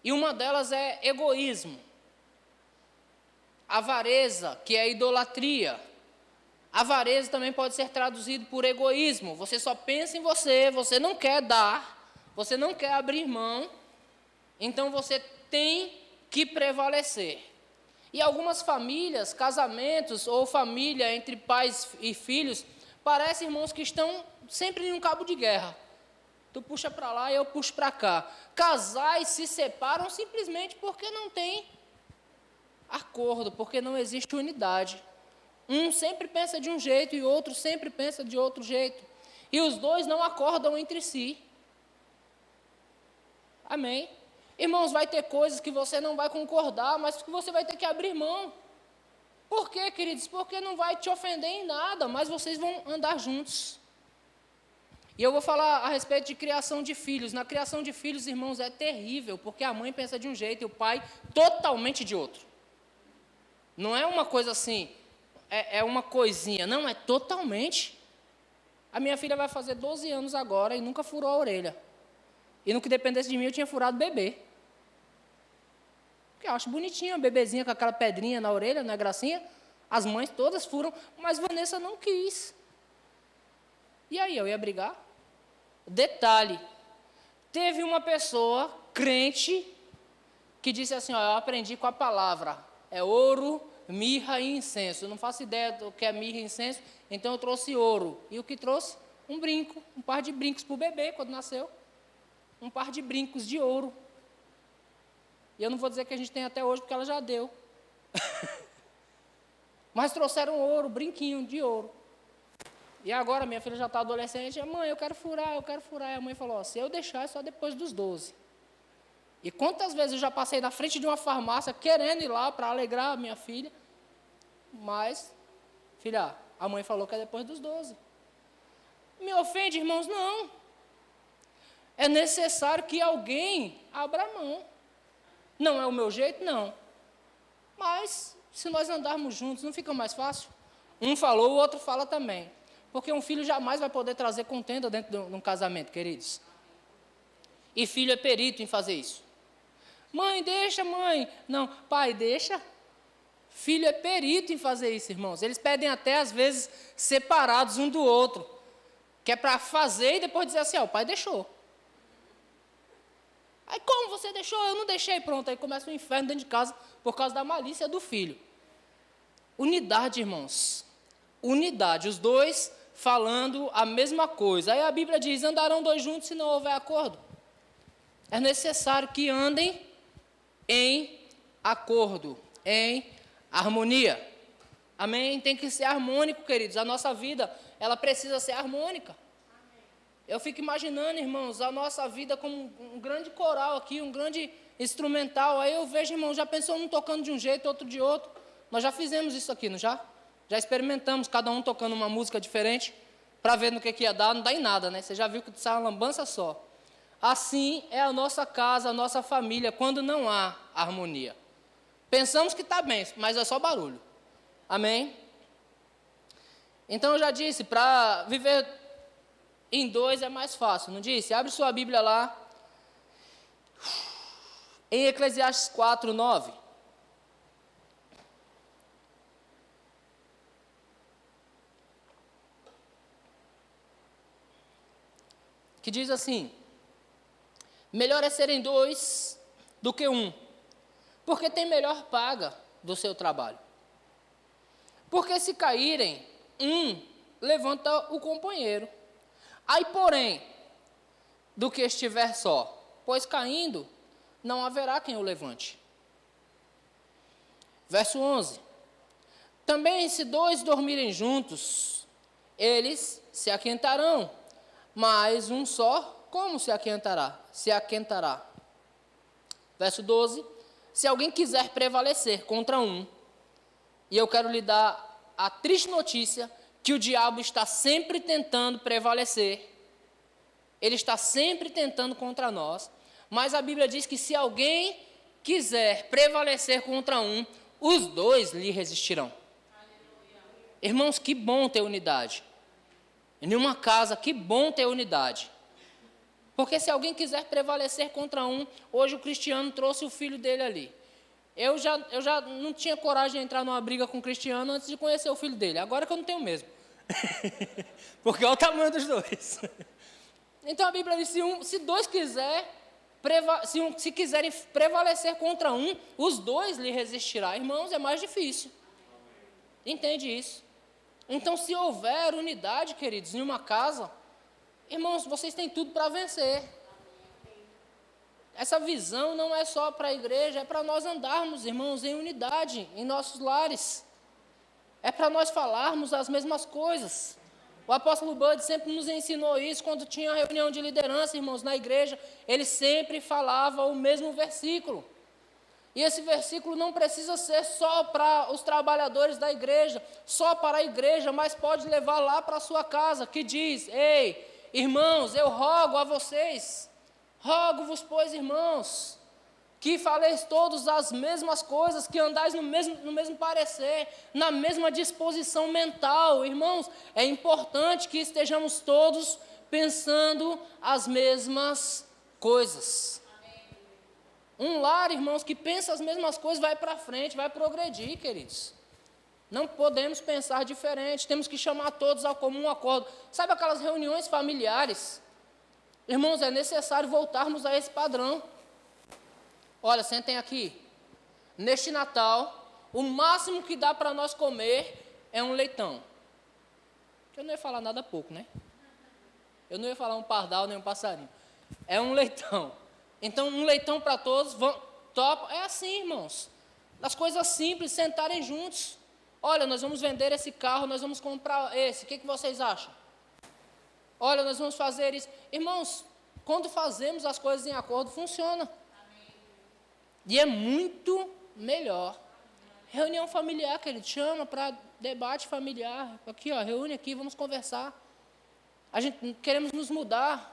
E uma delas é egoísmo. Avareza, que é idolatria. Avareza também pode ser traduzido por egoísmo. Você só pensa em você, você não quer dar, você não quer abrir mão, então você tem que prevalecer. E algumas famílias, casamentos ou família entre pais e filhos, parece, irmãos, que estão sempre em um cabo de guerra. Tu puxa para lá e eu puxo para cá. Casais se separam simplesmente porque não tem acordo, porque não existe unidade. Um sempre pensa de um jeito e o outro sempre pensa de outro jeito. E os dois não acordam entre si. Amém? Irmãos, vai ter coisas que você não vai concordar, mas que você vai ter que abrir mão. Por quê, queridos? Porque não vai te ofender em nada, mas vocês vão andar juntos. E eu vou falar a respeito de criação de filhos. Na criação de filhos, irmãos, é terrível, porque a mãe pensa de um jeito e o pai totalmente de outro. Não é uma coisa assim, é uma coisinha. Não, é totalmente. A minha filha vai fazer 12 anos agora e nunca furou a orelha. E no que dependesse de mim, eu tinha furado bebê. Porque eu acho bonitinha, a bebezinha com aquela pedrinha na orelha, não é gracinha? As mães todas furam, mas Vanessa não quis. E aí, eu ia brigar? Detalhe, teve uma pessoa, crente, que disse assim, ó, eu aprendi com a palavra, é ouro, mirra e incenso. Eu não faço ideia do que é mirra e incenso, então eu trouxe ouro. E o que trouxe? Um brinco, um par de brincos para o bebê, quando nasceu. Um par de brincos de ouro. E eu não vou dizer que a gente tem até hoje, porque ela já deu. Mas trouxeram ouro, brinquinho de ouro. E agora minha filha já está adolescente, mãe, eu quero furar. E a mãe falou, ó, se eu deixar é só depois dos 12. E quantas vezes eu já passei na frente de uma farmácia querendo ir lá para alegrar a minha filha, mas, filha, a mãe falou que é depois dos 12. Me ofende, irmãos? Não. É necessário que alguém abra a mão. Não é o meu jeito? Não. Mas, se nós andarmos juntos, não fica mais fácil? Um falou, o outro fala também. Porque um filho jamais vai poder trazer contenda dentro de um casamento, queridos. E filho é perito em fazer isso. Mãe, deixa, mãe. Não, pai, deixa. Filho é perito em fazer isso, irmãos. Eles pedem até, às vezes, separados um do outro. Que é para fazer e depois dizer assim, ó, o pai deixou. Aí, como você deixou? Eu não deixei, pronto. Aí começa o inferno dentro de casa por causa da malícia do filho. Unidade, irmãos. Unidade. Os dois falando a mesma coisa. Aí a Bíblia diz, andarão dois juntos se não houver acordo. É necessário que andem em acordo, em harmonia. Amém? Tem que ser harmônico, queridos. A nossa vida, ela precisa ser harmônica. Eu fico imaginando, irmãos, a nossa vida como um grande coral aqui, um grande instrumental. Aí eu vejo, irmãos, já pensou um tocando de um jeito, outro de outro. Nós já fizemos isso aqui, não já? Já experimentamos, cada um tocando uma música diferente, para ver no que ia dar, não dá em nada, né? Você já viu que sai uma lambança só. Assim é a nossa casa, a nossa família, quando não há harmonia. Pensamos que está bem, mas é só barulho. Amém? Então eu já disse, para viver em dois é mais fácil, não disse? Abre sua Bíblia lá, em Eclesiastes 4, 9. Que diz assim, melhor é serem dois do que um, porque tem melhor paga do seu trabalho. Porque se caírem, um levanta o companheiro. Aí, porém, do que estiver só, pois caindo, não haverá quem o levante. Verso 11. Também se dois dormirem juntos, eles se aquentarão, mas um só, como se aquentará? Se aquentará. Verso 12. Se alguém quiser prevalecer contra um, e eu quero lhe dar a triste notícia que o diabo está sempre tentando prevalecer, ele está sempre tentando contra nós, mas a Bíblia diz que se alguém quiser prevalecer contra um, os dois lhe resistirão. Aleluia. Irmãos, que bom ter unidade. Em uma casa, que bom ter unidade. Porque se alguém quiser prevalecer contra um, hoje o Cristiano trouxe o filho dele ali. Eu já não tinha coragem de entrar numa briga com o Cristiano antes de conhecer o filho dele. Agora que eu não tenho mesmo. Porque olha o tamanho dos dois. Então a Bíblia diz, se dois se quiserem prevalecer contra um, os dois lhe resistirá. Irmãos, é mais difícil. Entende isso? Então, se houver unidade, queridos, em uma casa, irmãos, vocês têm tudo para vencer. Essa visão não é só para a igreja, é para nós andarmos, irmãos, em unidade, em nossos lares. É para nós falarmos as mesmas coisas. O apóstolo Bud sempre nos ensinou isso, quando tinha reunião de liderança, irmãos, na igreja, ele sempre falava o mesmo versículo. E esse versículo não precisa ser só para os trabalhadores da igreja, só para a igreja, mas pode levar lá para a sua casa, que diz, ei, irmãos, eu rogo a vocês, rogo-vos, pois, irmãos, que faleis todos as mesmas coisas, que andais no mesmo parecer, na mesma disposição mental. Irmãos, é importante que estejamos todos pensando as mesmas coisas. Um lar, irmãos, que pensa as mesmas coisas, vai para frente, vai progredir, queridos. Não podemos pensar diferente, temos que chamar todos ao comum acordo. Sabe aquelas reuniões familiares? Irmãos, é necessário voltarmos a esse padrão. Olha, sentem aqui. Neste Natal, o máximo que dá para nós comer é um leitão. Eu não ia falar nada pouco, né? Eu não ia falar um pardal nem um passarinho. É um leitão. Então, um leitão para todos, top. É assim, irmãos. As coisas simples, sentarem juntos. Olha, nós vamos vender esse carro, nós vamos comprar esse. O que vocês acham? Olha, nós vamos fazer isso. Irmãos, quando fazemos as coisas em acordo, funciona. E é muito melhor. Reunião familiar, querido, chama para debate familiar. Aqui, ó, reúne aqui, vamos conversar. A gente queremos nos mudar.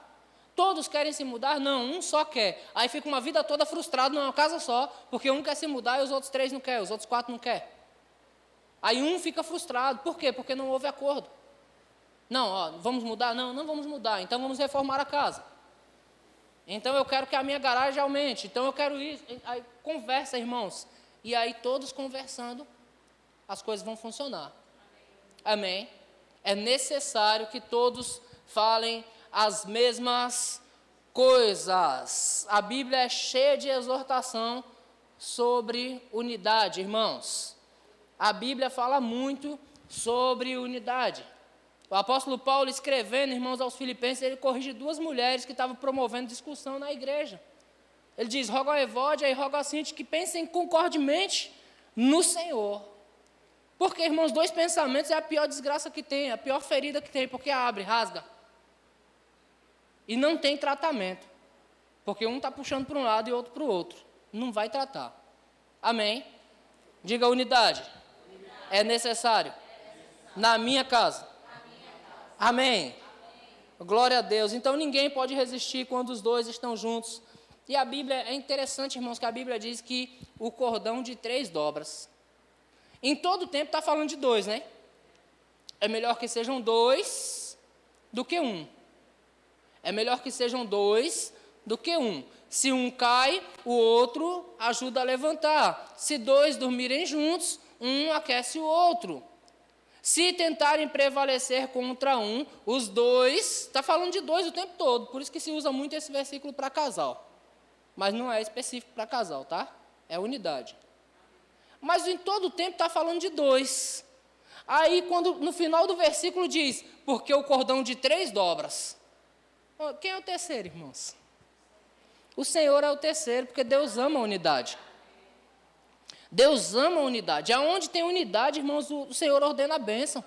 Todos querem se mudar? Não, um só quer. Aí fica uma vida toda frustrado numa casa só, porque um quer se mudar e os outros 3 não querem, os outros 4 não querem. Aí um fica frustrado. Por quê? Porque não houve acordo. Não, ó, vamos mudar? Não, não vamos mudar. Então vamos reformar a casa. Então eu quero que a minha garagem aumente. Então eu quero isso. Aí conversa, irmãos. E aí todos conversando, as coisas vão funcionar. Amém? É necessário que todos falem as mesmas coisas. A Bíblia é cheia de exortação sobre unidade, irmãos. A Bíblia fala muito sobre unidade. O apóstolo Paulo, escrevendo, irmãos, aos Filipenses, ele corrige 2 mulheres que estavam promovendo discussão na igreja. Ele diz, roga ao Evódia e roga ao Sinti que pensem concordemente no Senhor. Porque, irmãos, 2 pensamentos é a pior desgraça que tem, a pior ferida que tem, porque abre, rasga. E não tem tratamento. Porque um está puxando para um lado e outro para o outro. Não vai tratar. Amém? Diga unidade. É necessário. Na minha casa. Amém. Glória a Deus. Então ninguém pode resistir quando os 2 estão juntos. E a Bíblia, é interessante, irmãos, que a Bíblia diz que o cordão de 3 dobras. Em todo tempo está falando de 2, né? É melhor que sejam 2 do que 1. É melhor que sejam 2 do que 1. Se um cai, o outro ajuda a levantar. Se 2 dormirem juntos, um aquece o outro. Se tentarem prevalecer contra um, os 2, está falando de 2 o tempo todo, por isso que se usa muito esse versículo para casal. Mas não é específico para casal, tá? É unidade. Mas em todo o tempo está falando de 2. Aí, quando no final do versículo diz, porque o cordão de 3 dobras. Quem é o terceiro, irmãos? O Senhor é o terceiro, porque Deus ama a unidade. Deus ama a unidade. Aonde tem unidade, irmãos, o Senhor ordena a bênção.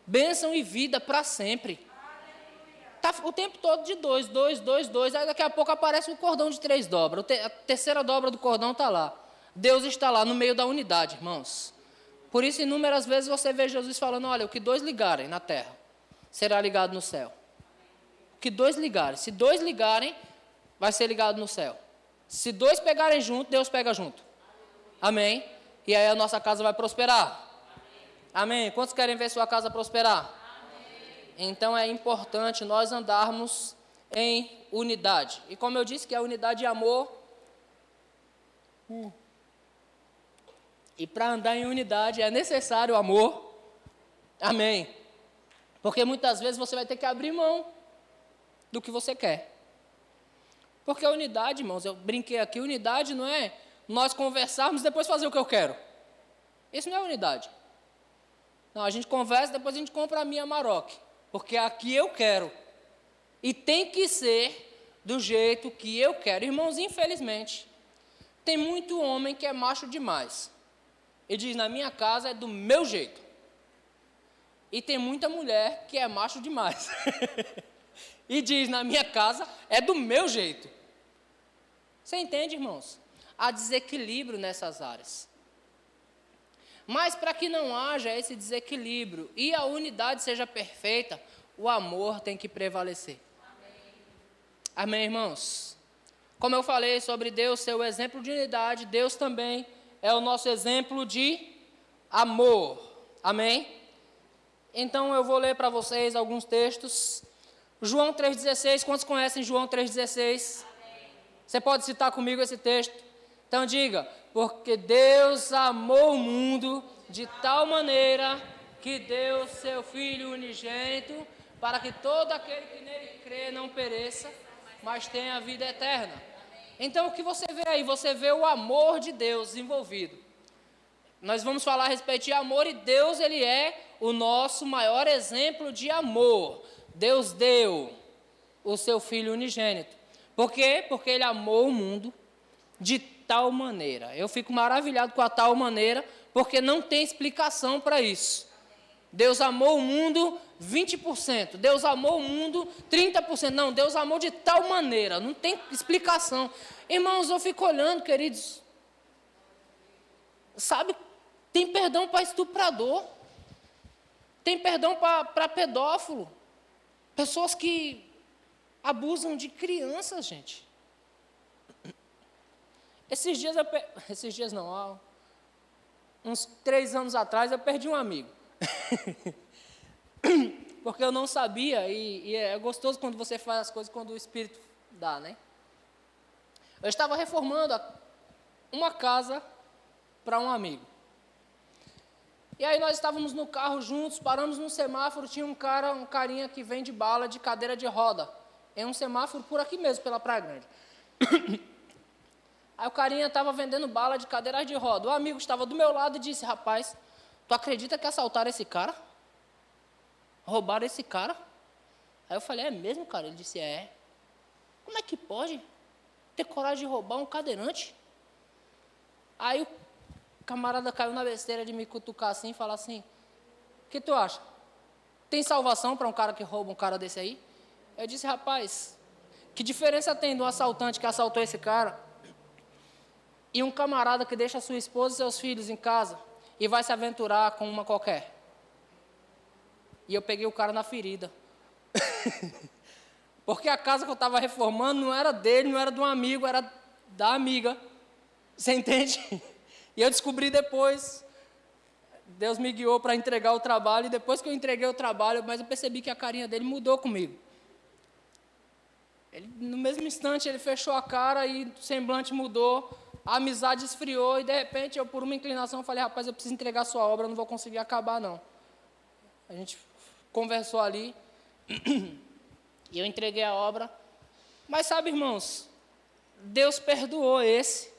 Bênção e vida para sempre. Está o tempo todo de 2, 2, 2, 2. Aí daqui a pouco aparece o cordão de 3 dobras. A terceira dobra do cordão está lá. Deus está lá no meio da unidade, irmãos. Por isso, inúmeras vezes você vê Jesus falando, olha, o que 2 ligarem na terra, será ligado no céu. O que 2 ligarem. Se 2 ligarem, vai ser ligado no céu. Se 2 pegarem junto, Deus pega junto. Amém? E aí a nossa casa vai prosperar. Amém? Quantos querem ver sua casa prosperar? Então é importante nós andarmos em unidade. E como eu disse que a unidade é amor. E para andar em unidade é necessário amor. Amém. Porque muitas vezes você vai ter que abrir mão do que você quer. Porque a unidade, irmãos, eu brinquei aqui, unidade não é nós conversarmos e depois fazer o que eu quero. Isso não é unidade. Não, a gente conversa, depois a gente compra a minha Maroc. Porque aqui eu quero. E tem que ser do jeito que eu quero. Irmãos, infelizmente, tem muito homem que é macho demais. E diz, na minha casa é do meu jeito. E tem muita mulher que é macho demais. E diz, na minha casa é do meu jeito. Você entende, irmãos? Há desequilíbrio nessas áreas. Mas para que não haja esse desequilíbrio e a unidade seja perfeita, o amor tem que prevalecer. Amém, amém, irmãos? Como eu falei sobre Deus ser o exemplo de unidade, Deus também é o nosso exemplo de amor. Amém? Então eu vou ler para vocês alguns textos. João 3,16, quantos conhecem João 3,16? Você pode citar comigo esse texto? Então diga, porque Deus amou o mundo de tal maneira que deu seu Filho unigênito, para que todo aquele que nele crê não pereça, mas tenha a vida eterna. Então o que você vê aí? Você vê o amor de Deus envolvido. Nós vamos falar a respeito de amor e Deus, Ele é o nosso maior exemplo de amor. Deus deu o seu Filho unigênito. Por quê? Porque Ele amou o mundo de tal maneira. Eu fico maravilhado com a tal maneira, porque não tem explicação para isso. Deus amou o mundo 20%, Deus amou o mundo 30%. Não, Deus amou de tal maneira, não tem explicação. Irmãos, eu fico olhando, queridos. Sabe, tem perdão para estuprador, tem perdão para pedófilo, pessoas que abusam de crianças, gente. Esses dias não, há uns 3 anos atrás eu perdi um amigo. Porque eu não sabia, e é gostoso quando você faz as coisas quando o Espírito dá, né? Eu estava reformando uma casa para um amigo. E aí nós estávamos no carro juntos, paramos num semáforo, tinha um carinha que vende bala de cadeira de roda. É um semáforo por aqui mesmo, pela Praia Grande. Aí o carinha estava vendendo bala de cadeira de roda. O amigo estava do meu lado e disse, rapaz, tu acredita que assaltaram esse cara? Roubaram esse cara? Aí eu falei, é mesmo, cara? Ele disse, é. Como é que pode ter coragem de roubar um cadeirante? Aí o camarada caiu na besteira de me cutucar assim e falar assim, o que tu acha? Tem salvação para um cara que rouba um cara desse aí? Eu disse, rapaz, que diferença tem do assaltante que assaltou esse cara e um camarada que deixa sua esposa e seus filhos em casa e vai se aventurar com uma qualquer? E eu peguei o cara na ferida. Porque a casa que eu estava reformando não era dele, não era de um amigo, era da amiga. Você entende? E eu descobri depois. Deus me guiou para entregar o trabalho, e depois que eu entreguei o trabalho, mas eu percebi que a carinha dele mudou comigo. No mesmo instante, ele fechou a cara e o semblante mudou, a amizade esfriou, e de repente, eu, por uma inclinação, falei, rapaz, eu preciso entregar a sua obra, eu não vou conseguir acabar, não. A gente conversou ali, e eu entreguei a obra. Mas sabe, irmãos, Deus perdoou esse,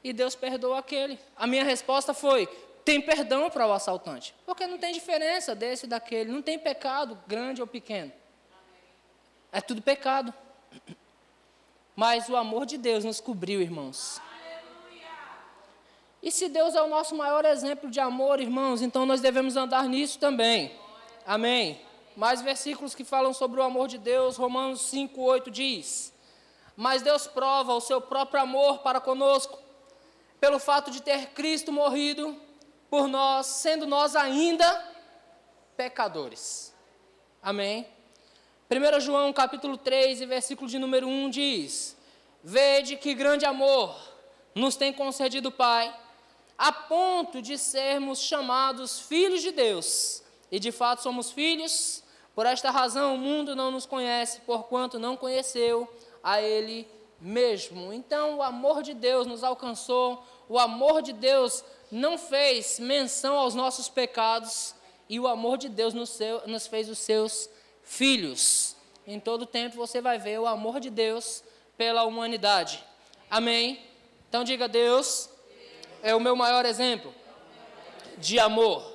e Deus perdoou aquele. A minha resposta foi, tem perdão para o assaltante. Porque não tem diferença desse e daquele. Não tem pecado grande ou pequeno. É tudo pecado. Mas o amor de Deus nos cobriu, irmãos. E se Deus é o nosso maior exemplo de amor, irmãos, então nós devemos andar nisso também. Amém. Mais versículos que falam sobre o amor de Deus. Romanos 5:8 diz: mas Deus prova o seu próprio amor para conosco, pelo fato de ter Cristo morrido por nós, sendo nós ainda pecadores. Amém. 1 João capítulo 3, versículo de número 1 diz: vede que grande amor nos tem concedido o Pai, a ponto de sermos chamados filhos de Deus. E de fato somos filhos. Por esta razão o mundo não nos conhece, porquanto não conheceu a Ele mesmo. Então o amor de Deus nos alcançou, o amor de Deus não fez menção aos nossos pecados, e o amor de Deus nos fez os seus filhos. Em todo tempo você vai ver o amor de Deus pela humanidade. Amém? Então diga: Deus é o meu maior exemplo de amor.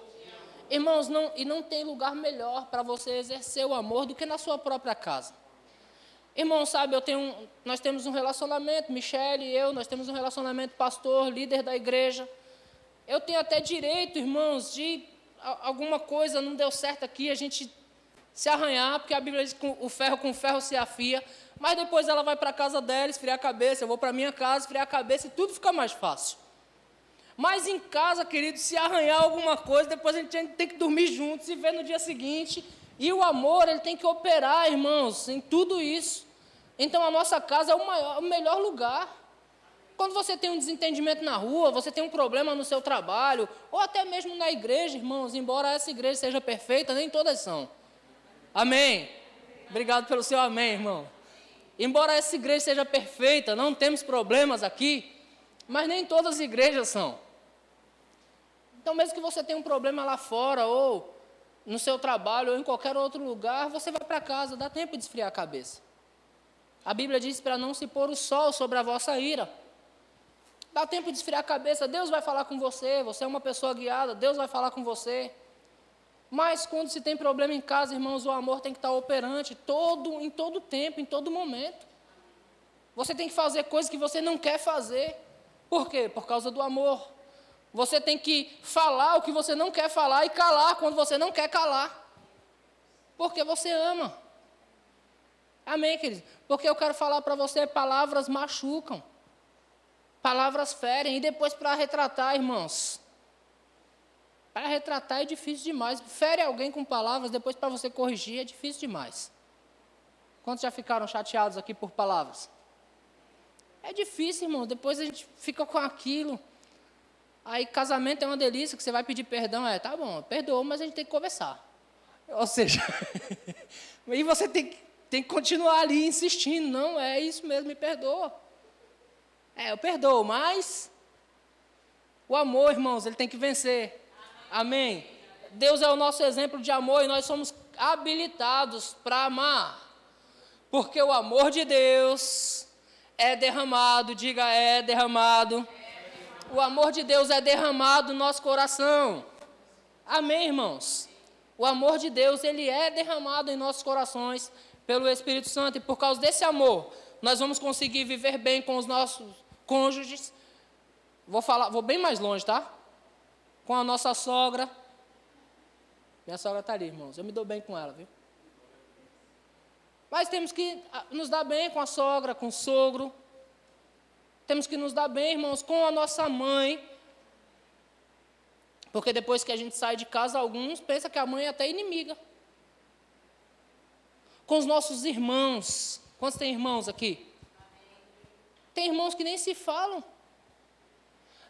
Irmãos, não tem lugar melhor para você exercer o amor do que na sua própria casa. Irmãos, sabe, nós temos um relacionamento, Michele e eu, nós temos um relacionamento, pastor, líder da igreja. Eu tenho até direito, irmãos, de alguma coisa não deu certo aqui, a gente se arranhar, porque a Bíblia diz que o ferro com ferro se afia, mas depois ela vai para a casa dela, esfriar a cabeça, eu vou para a minha casa, esfriar a cabeça e tudo fica mais fácil. Mas em casa, querido, se arranhar alguma coisa, depois a gente tem que dormir juntos e ver no dia seguinte. E o amor, ele tem que operar, irmãos, em tudo isso. Então a nossa casa é o melhor lugar. Quando você tem um desentendimento na rua, você tem um problema no seu trabalho, ou até mesmo na igreja, irmãos, embora essa igreja seja perfeita, nem todas são. Amém? Obrigado pelo seu amém, irmão. Embora essa igreja seja perfeita, não temos problemas aqui, mas nem todas as igrejas são. Então, mesmo que você tenha um problema lá fora, ou no seu trabalho, ou em qualquer outro lugar, você vai para casa, dá tempo de esfriar a cabeça. A Bíblia diz para não se pôr o sol sobre a vossa ira. Dá tempo de esfriar a cabeça, Deus vai falar com você, você é uma pessoa guiada, Deus vai falar com você. Mas quando se tem problema em casa, irmãos, o amor tem que estar operante em todo tempo, em todo momento. Você tem que fazer coisas que você não quer fazer. Por quê? Por causa do amor. Você tem que falar o que você não quer falar e calar quando você não quer calar. Porque você ama. Amém, queridos? Porque eu quero falar para você, palavras machucam. Palavras ferem. E depois para retratar, irmãos. Para retratar é difícil demais. Fere alguém com palavras, depois para você corrigir é difícil demais. Quantos já ficaram chateados aqui por palavras? É difícil, irmão. Depois a gente fica com aquilo. Aí casamento é uma delícia, que você vai pedir perdão. Tá bom, perdoou, mas a gente tem que conversar. Ou seja, e você tem que continuar ali insistindo. Não, é isso mesmo, me perdoa. Eu perdoo, mas o amor, irmãos, ele tem que vencer. Amém? Deus é o nosso exemplo de amor e nós somos habilitados para amar. Porque o amor de Deus é derramado, diga, é derramado. O amor de Deus é derramado no nosso coração. Amém, irmãos? O amor de Deus, ele é derramado em nossos corações pelo Espírito Santo. E por causa desse amor, nós vamos conseguir viver bem com os nossos cônjuges. Vou bem mais longe, tá? Com a nossa sogra. Minha sogra está ali, irmãos. Eu me dou bem com ela, viu? Mas temos que nos dar bem com a sogra, com o sogro. Temos que nos dar bem, irmãos, com a nossa mãe. Porque depois que a gente sai de casa, alguns pensam que a mãe é até inimiga. Com os nossos irmãos. Quantos tem irmãos aqui? Tem irmãos que nem se falam.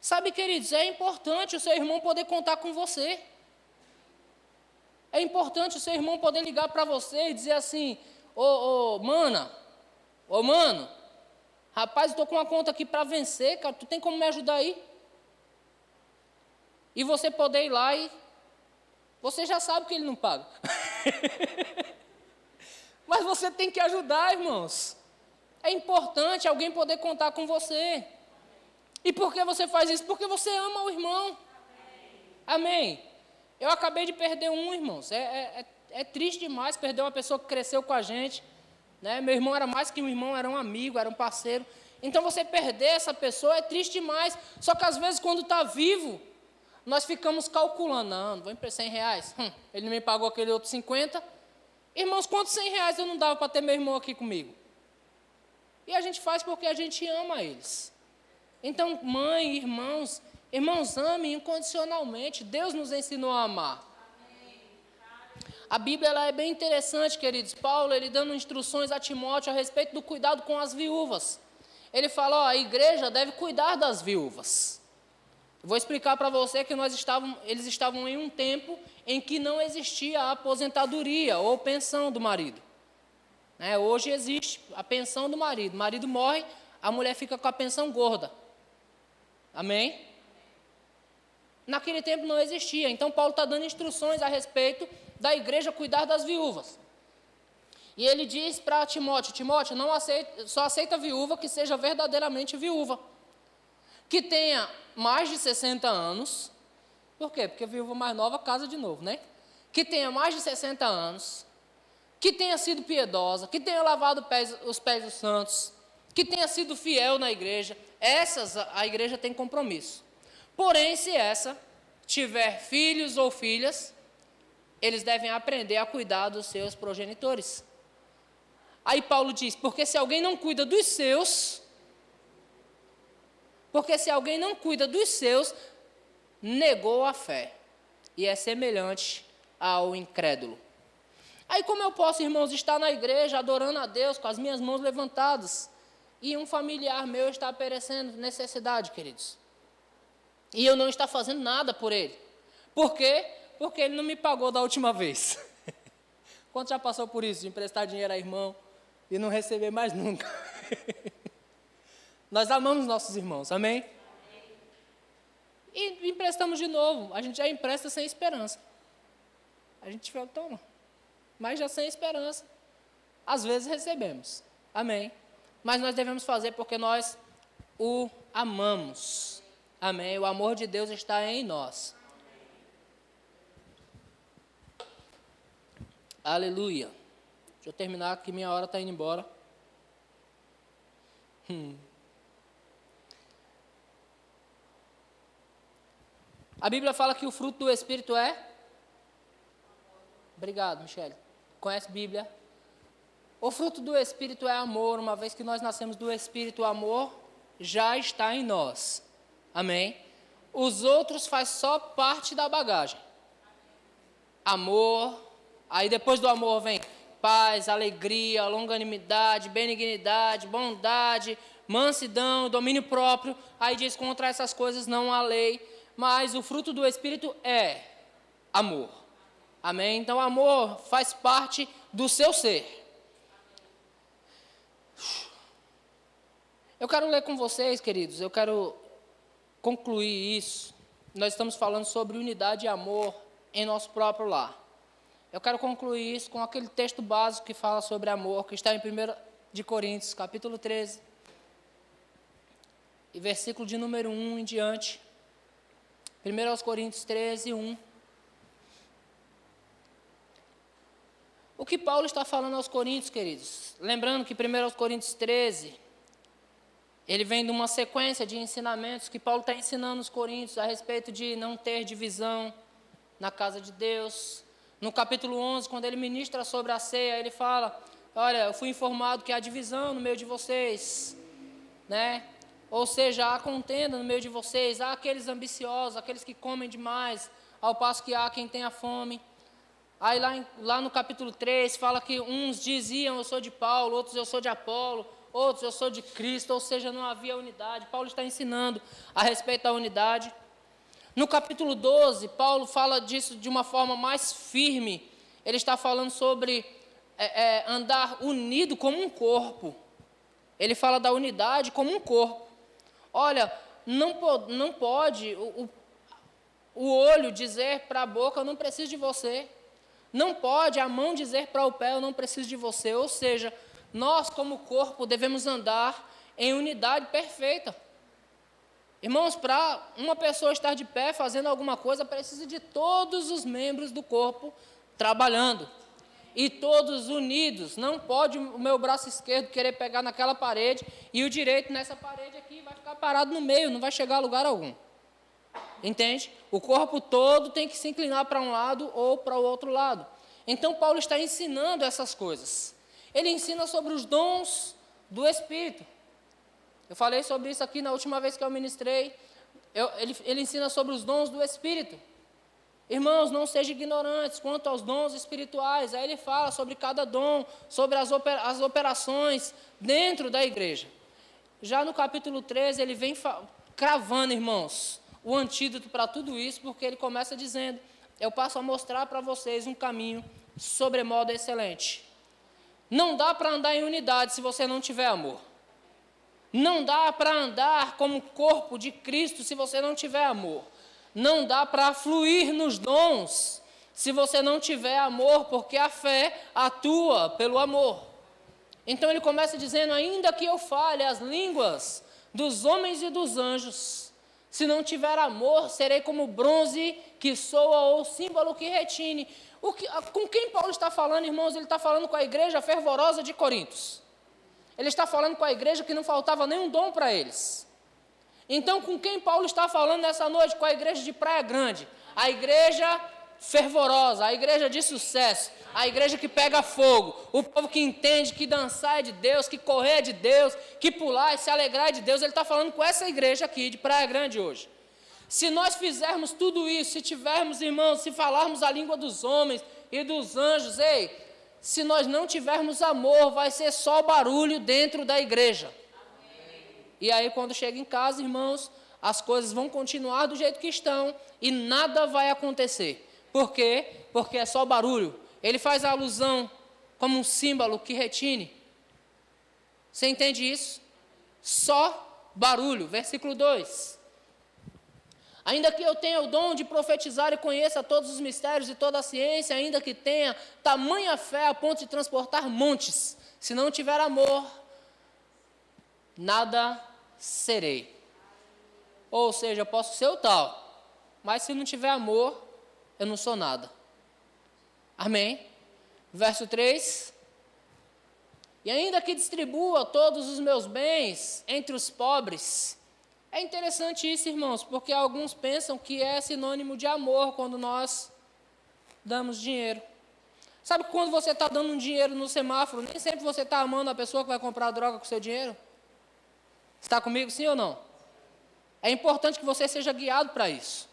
Sabe, queridos, é importante o seu irmão poder contar com você. É importante o seu irmão poder ligar para você e dizer assim: mano, rapaz, eu estou com uma conta aqui para vencer, cara, tu tem como me ajudar aí? E você poder ir lá e você já sabe que ele não paga. Mas você tem que ajudar, irmãos. É importante alguém poder contar com você. E por que você faz isso? Porque você ama o irmão. Amém. Eu acabei de perder um, irmãos. É triste demais perder uma pessoa que cresceu com a gente. Né? Meu irmão era mais que um irmão, era um amigo, era um parceiro. Então, você perder essa pessoa é triste demais. Só que, às vezes, quando está vivo, nós ficamos calculando. Não vou emprestar R$100. Ele não me pagou aquele outro 50. Irmãos, quantos R$100 eu não dava para ter meu irmão aqui comigo? E a gente faz porque a gente ama eles. Então, mãe, irmãos, amem incondicionalmente. Deus nos ensinou a amar. A Bíblia ela é bem interessante, queridos. Paulo, ele dando instruções a Timóteo a respeito do cuidado com as viúvas. Ele fala, a igreja deve cuidar das viúvas. Vou explicar para você que eles estavam em um tempo em que não existia a aposentadoria ou pensão do marido. Hoje existe a pensão do marido. O marido morre, a mulher fica com a pensão gorda. Amém? Naquele tempo não existia. Então, Paulo está dando instruções a respeito da igreja cuidar das viúvas. E ele diz para Timóteo, só aceita viúva que seja verdadeiramente viúva. Que tenha mais de 60 anos. Por quê? Porque a viúva mais nova casa de novo, né? Que tenha mais de 60 anos. Que tenha sido piedosa. Que tenha lavado os pés dos santos. Que tenha sido fiel na igreja. Essas a igreja tem compromisso. Porém, se essa tiver filhos ou filhas, eles devem aprender a cuidar dos seus progenitores. Aí Paulo diz, porque se alguém não cuida dos seus, negou a fé, e é semelhante ao incrédulo. Aí como eu posso, irmãos, estar na igreja adorando a Deus com as minhas mãos levantadas, e um familiar meu está perecendo de necessidade, queridos? E eu não estou fazendo nada por ele. Por quê? Porque ele não me pagou da última vez. Quanto já passou por isso, de emprestar dinheiro a irmão e não receber mais nunca? Nós amamos nossos irmãos, amém? E emprestamos de novo. A gente já empresta sem esperança. A gente fala, toma. Mas já sem esperança. Às vezes recebemos, amém? Mas nós devemos fazer porque nós o amamos, amém? O amor de Deus está em nós. Aleluia. Deixa eu terminar que minha hora está indo embora. A Bíblia fala que o fruto do Espírito é? Obrigado, Michele. Conhece a Bíblia? O fruto do Espírito é amor. Uma vez que nós nascemos do Espírito, o amor já está em nós. Amém? Os outros faz só parte da bagagem. Amor. Aí depois do amor vem paz, alegria, longanimidade, benignidade, bondade, mansidão, domínio próprio. Aí diz, contra essas coisas não há lei. Mas o fruto do Espírito é amor. Amém? Então, amor faz parte do seu ser. Eu quero ler com vocês, queridos, eu quero concluir isso. Nós estamos falando sobre unidade e amor em nosso próprio lar. Eu quero concluir isso com aquele texto básico que fala sobre amor, que está em 1 de Coríntios, capítulo 13, e versículo de número 1 em diante. 1 Coríntios 13, 1. O que Paulo está falando aos Coríntios, queridos? Lembrando que 1 Coríntios 13, ele vem de uma sequência de ensinamentos que Paulo está ensinando aos Coríntios a respeito de não ter divisão na casa de Deus. No capítulo 11, quando ele ministra sobre a ceia, ele fala, olha, eu fui informado que há divisão no meio de vocês, né? Ou seja, há contenda no meio de vocês, há aqueles ambiciosos, aqueles que comem demais, ao passo que há quem tenha fome. Aí lá no capítulo 3, fala que uns diziam, eu sou de Paulo, outros eu sou de Apolo, outros eu sou de Cristo, ou seja, não havia unidade. Paulo está ensinando a respeito da unidade. No capítulo 12, Paulo fala disso de uma forma mais firme. Ele está falando sobre andar unido como um corpo. Ele fala da unidade como um corpo. Olha, não pode o olho dizer para a boca, eu não preciso de você. Não pode a mão dizer para o pé, eu não preciso de você. Ou seja, nós como corpo devemos andar em unidade perfeita. Irmãos, para uma pessoa estar de pé fazendo alguma coisa, precisa de todos os membros do corpo trabalhando. E todos unidos. Não pode o meu braço esquerdo querer pegar naquela parede e o direito nessa parede aqui vai ficar parado no meio, não vai chegar a lugar algum. Entende? O corpo todo tem que se inclinar para um lado ou para o outro lado. Então, Paulo está ensinando essas coisas. Ele ensina sobre os dons do Espírito. Eu falei sobre isso aqui na última vez que eu ministrei. Ele ensina sobre os dons do Espírito. Irmãos, não sejam ignorantes quanto aos dons espirituais. Aí ele fala sobre cada dom, sobre as operações dentro da igreja. Já no capítulo 13, ele vem cravando, irmãos, o antídoto para tudo isso, porque ele começa dizendo: eu passo a mostrar para vocês um caminho sobremodo excelente. Não dá para andar em unidade se você não tiver amor. Não dá para andar como corpo de Cristo se você não tiver amor. Não dá para fluir nos dons se você não tiver amor, porque a fé atua pelo amor. Então ele começa dizendo: ainda que eu fale as línguas dos homens e dos anjos, se não tiver amor, serei como bronze que soa ou símbolo que retine. Com quem Paulo está falando, irmãos? Ele está falando com a igreja fervorosa de Corintos. Ele está falando com a igreja que não faltava nenhum dom para eles. Então, com quem Paulo está falando nessa noite? Com a igreja de Praia Grande. A igreja fervorosa, a igreja de sucesso, a igreja que pega fogo, o povo que entende que dançar é de Deus, que correr é de Deus, que pular e se alegrar é de Deus. Ele está falando com essa igreja aqui de Praia Grande hoje. Se nós fizermos tudo isso, se tivermos, irmãos, se falarmos a língua dos homens e dos anjos, se nós não tivermos amor, vai ser só barulho dentro da igreja. E aí, quando chega em casa, irmãos, as coisas vão continuar do jeito que estão e nada vai acontecer. Por quê? Porque é só barulho. Ele faz a alusão como um símbolo que retine. Você entende isso? Só barulho. Versículo 2. Ainda que eu tenha o dom de profetizar e conheça todos os mistérios e toda a ciência, ainda que tenha tamanha fé a ponto de transportar montes, se não tiver amor, nada serei. Ou seja, eu posso ser o tal, mas se não tiver amor, eu não sou nada. Amém? Verso 3. E ainda que distribua todos os meus bens entre os pobres. É interessante isso, irmãos, porque alguns pensam que é sinônimo de amor quando nós damos dinheiro. Sabe que quando você está dando um dinheiro no semáforo, nem sempre você está amando a pessoa que vai comprar droga com seu dinheiro? Está comigo, sim ou não? É importante que você seja guiado para isso.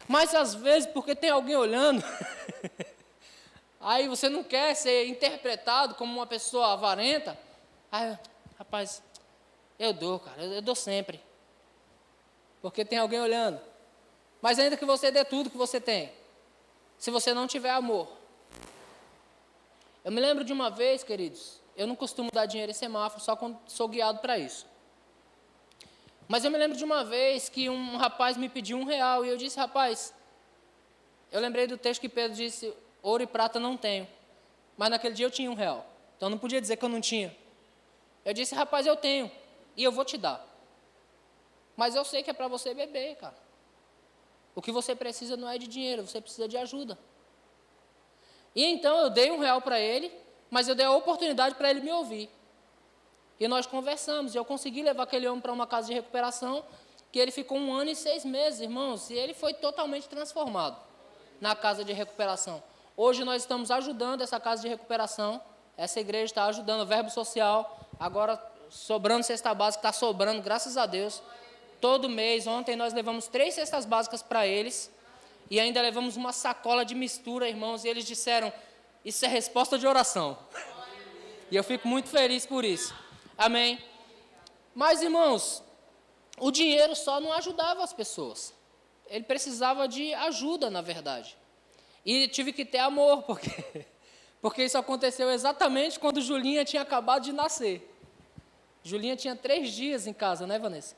Mas às vezes, porque tem alguém olhando, aí você não quer ser interpretado como uma pessoa avarenta. Aí, rapaz, eu dou, cara, eu dou sempre. Porque tem alguém olhando. Mas ainda que você dê tudo que você tem, se você não tiver amor. Eu me lembro de uma vez, queridos, eu não costumo dar dinheiro em semáforo, só quando sou guiado para isso. Mas eu me lembro de uma vez que um rapaz me pediu R$1 e eu disse: rapaz, eu lembrei do texto que Pedro disse: ouro e prata não tenho. Mas naquele dia eu tinha R$1, então eu não podia dizer que eu não tinha. Eu disse: rapaz, eu tenho e eu vou te dar. Mas eu sei que é para você beber, cara. O que você precisa não é de dinheiro, você precisa de ajuda. E então eu dei R$1 para ele, mas eu dei a oportunidade para ele me ouvir. E nós conversamos, e eu consegui levar aquele homem para uma casa de recuperação, que ele ficou 1 ano e 6 meses, irmãos, e ele foi totalmente transformado na casa de recuperação. Hoje nós estamos ajudando essa casa de recuperação, essa igreja está ajudando o Verbo Social, agora sobrando cesta básica, está sobrando, graças a Deus. Todo mês, ontem nós levamos 3 cestas básicas para eles, e ainda levamos uma sacola de mistura, irmãos, e eles disseram: isso é resposta de oração. E eu fico muito feliz por isso. Amém? Mas, irmãos, o dinheiro só não ajudava as pessoas. Ele precisava de ajuda, na verdade. E tive que ter amor, porque isso aconteceu exatamente quando Julinha tinha acabado de nascer. Julinha tinha 3 dias em casa, né, Vanessa?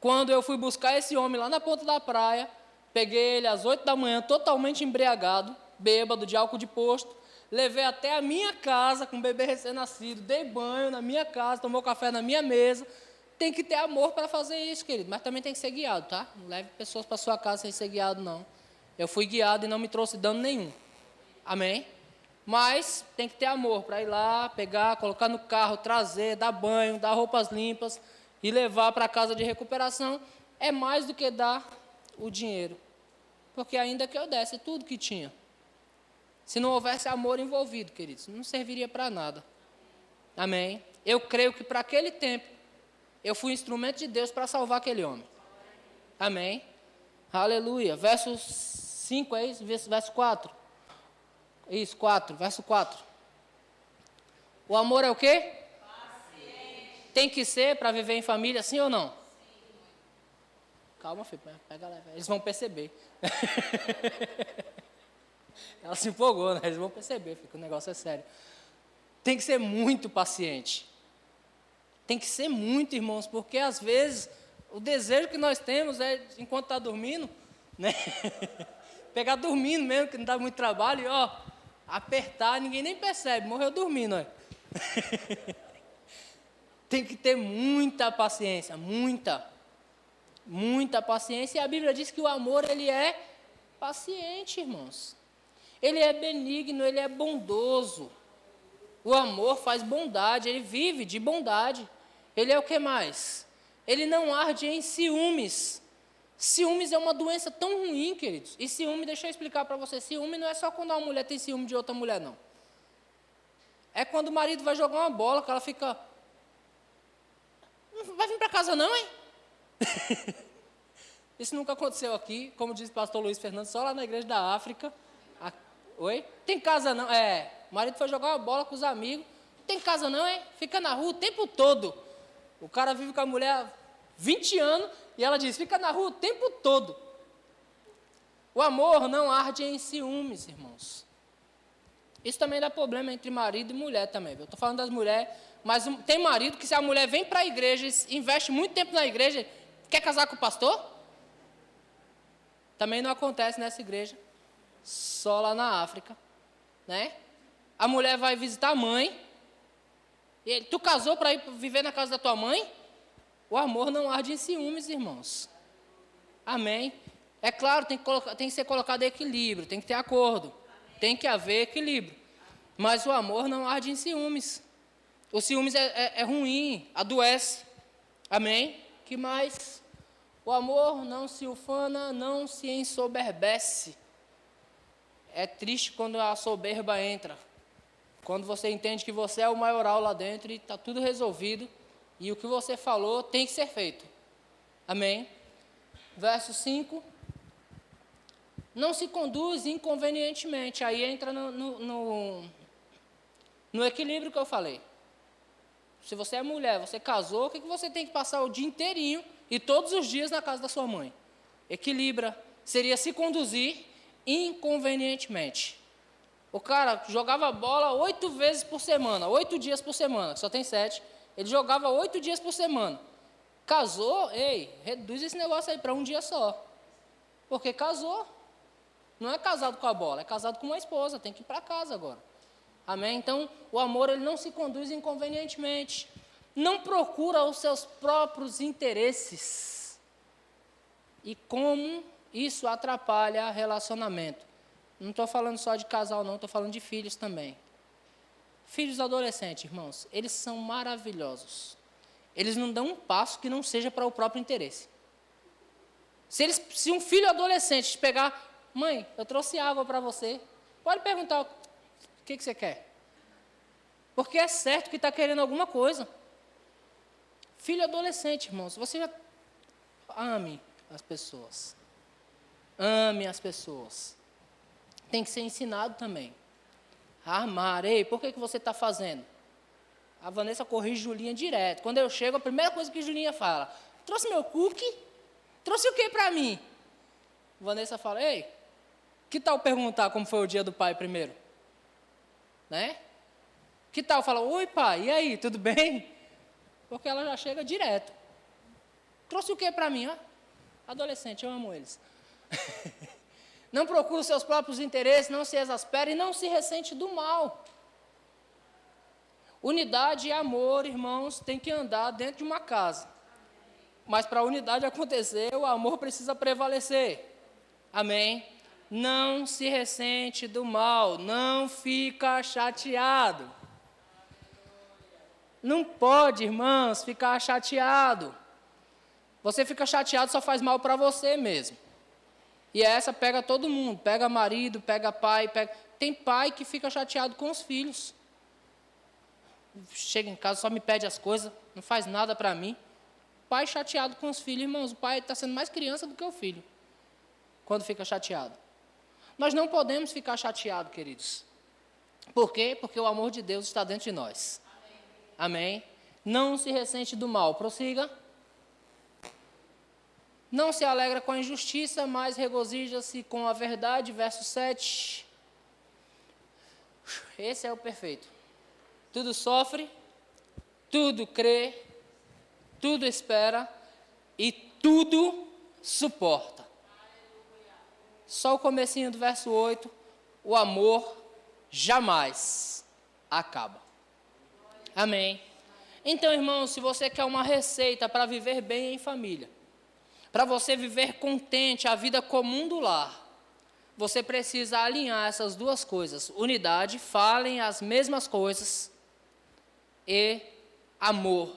Quando eu fui buscar esse homem lá na ponta da praia, peguei ele às 8 da manhã, totalmente embriagado, bêbado, de álcool de posto, levei até a minha casa com o bebê recém-nascido, dei banho na minha casa, tomou café na minha mesa, tem que ter amor para fazer isso, querido. Mas também tem que ser guiado, tá? Não leve pessoas para sua casa sem ser guiado, não. Eu fui guiado e não me trouxe dano nenhum. Amém? Mas tem que ter amor para ir lá, pegar, colocar no carro, trazer, dar banho, dar roupas limpas e levar para a casa de recuperação. É mais do que dar o dinheiro. Porque ainda que eu desse tudo que tinha, se não houvesse amor envolvido, queridos, não serviria para nada. Amém? Eu creio que para aquele tempo, eu fui instrumento de Deus para salvar aquele homem. Amém? Aleluia. Verso 5, é isso? Verso 4. Isso, 4, verso 4. O amor é o quê? Paciente. Tem que ser para viver em família, sim ou não? Sim. Calma, filho, pega lá, eles vão perceber. Ela se empolgou, né? Eles vão perceber, filho, que o negócio é sério. Tem que ser muito paciente. Tem que ser muito, irmãos, porque às vezes o desejo que nós temos é, enquanto está dormindo, né? Pegar dormindo mesmo, que não dá muito trabalho, e ó, apertar, ninguém nem percebe, morreu dormindo, ó. Tem que ter muita paciência, muita paciência, e a Bíblia diz que o amor, ele é paciente, irmãos. Ele é benigno, ele é bondoso. O amor faz bondade, ele vive de bondade. Ele é o que mais? Ele não arde em ciúmes. Ciúmes é uma doença tão ruim, queridos. E ciúme, deixa eu explicar para você, ciúme não é só quando uma mulher tem ciúme de outra mulher, não. É quando o marido vai jogar uma bola, que ela fica... Não vai vir para casa não, hein? Isso nunca aconteceu aqui, como diz o pastor Luiz Fernando, só lá na igreja da África. Oi? Tem casa não? O marido foi jogar uma bola com os amigos. Tem casa não, hein? Fica na rua o tempo todo. O cara vive com a mulher há 20 anos e ela diz, fica na rua o tempo todo. O amor não arde em ciúmes, irmãos. Isso também dá problema entre marido e mulher também. Eu estou falando das mulheres, mas tem marido que se a mulher vem para a igreja, investe muito tempo na igreja, quer casar com o pastor? Também não acontece nessa igreja, só lá na África, né? A mulher vai visitar a mãe, e tu casou para ir viver na casa da tua mãe? O amor não arde em ciúmes, irmãos. Amém? É claro, tem que ser colocado equilíbrio, tem que ter acordo, tem que haver equilíbrio. Mas o amor não arde em ciúmes. O ciúmes é ruim, adoece. Amém? Que mais? O amor não se ufana, não se ensoberbece. É triste quando a soberba entra. Quando você entende que você é o maioral lá dentro e está tudo resolvido. E o que você falou tem que ser feito. Amém? Verso 5. Não se conduz inconvenientemente. Aí entra no equilíbrio que eu falei. Se você é mulher, você casou, o que você tem que passar o dia inteirinho e todos os dias na casa da sua mãe? Equilibra. Seria se conduzir inconvenientemente. O cara jogava bola 8 vezes por semana, 8 dias por semana, só tem 7. Ele jogava 8 dias por semana. Casou, reduz esse negócio aí para um dia só. Porque casou. Não é casado com a bola, é casado com uma esposa, tem que ir para casa agora. Amém? Então, o amor, ele não se conduz inconvenientemente. Não procura os seus próprios interesses. E como isso atrapalha relacionamento. Não estou falando só de casal, não, estou falando de filhos também. Filhos adolescentes, irmãos, eles são maravilhosos. Eles não dão um passo que não seja para o próprio interesse. Se um filho adolescente te pegar, mãe, eu trouxe água para você, pode perguntar o que você quer. Porque é certo que está querendo alguma coisa. Filho adolescente, irmãos, você já ame as pessoas. Ame as pessoas. Tem que ser ensinado também. A amar. Ei, por que você está fazendo? A Vanessa corrige Julinha direto. Quando eu chego, a primeira coisa que Julinha fala, trouxe meu cookie? Trouxe o que para mim? Vanessa fala, ei, que tal perguntar como foi o dia do pai primeiro? Né? Que tal falar, oi pai, e aí, tudo bem? Porque ela já chega direto. Trouxe o que para mim? Adolescente, eu amo eles. Não procura os seus próprios interesses, não se exaspera e não se ressente do mal. Unidade e amor, irmãos, tem que andar dentro de uma casa. Mas para a unidade acontecer, o amor precisa prevalecer. Amém? Não se ressente do mal, não fica chateado. Não pode, irmãos, ficar chateado. Você fica chateado, só faz mal para você mesmo. E essa pega todo mundo, pega marido, pega pai, Tem pai que fica chateado com os filhos. Chega em casa, só me pede as coisas, não faz nada para mim. Pai chateado com os filhos, irmãos, o pai está sendo mais criança do que o filho, quando fica chateado. Nós não podemos ficar chateados, queridos. Por quê? Porque o amor de Deus está dentro de nós. Amém? Não se ressente do mal. Prossiga. Não se alegra com a injustiça, mas regozija-se com a verdade. Verso 7. Esse é o perfeito. Tudo sofre, tudo crê, tudo espera e tudo suporta. Só o comecinho do verso 8. O amor jamais acaba. Amém. Então, irmãos, se você quer uma receita para viver bem em família, para você viver contente a vida comum do lar, você precisa alinhar essas duas coisas. Unidade, falem as mesmas coisas, e amor.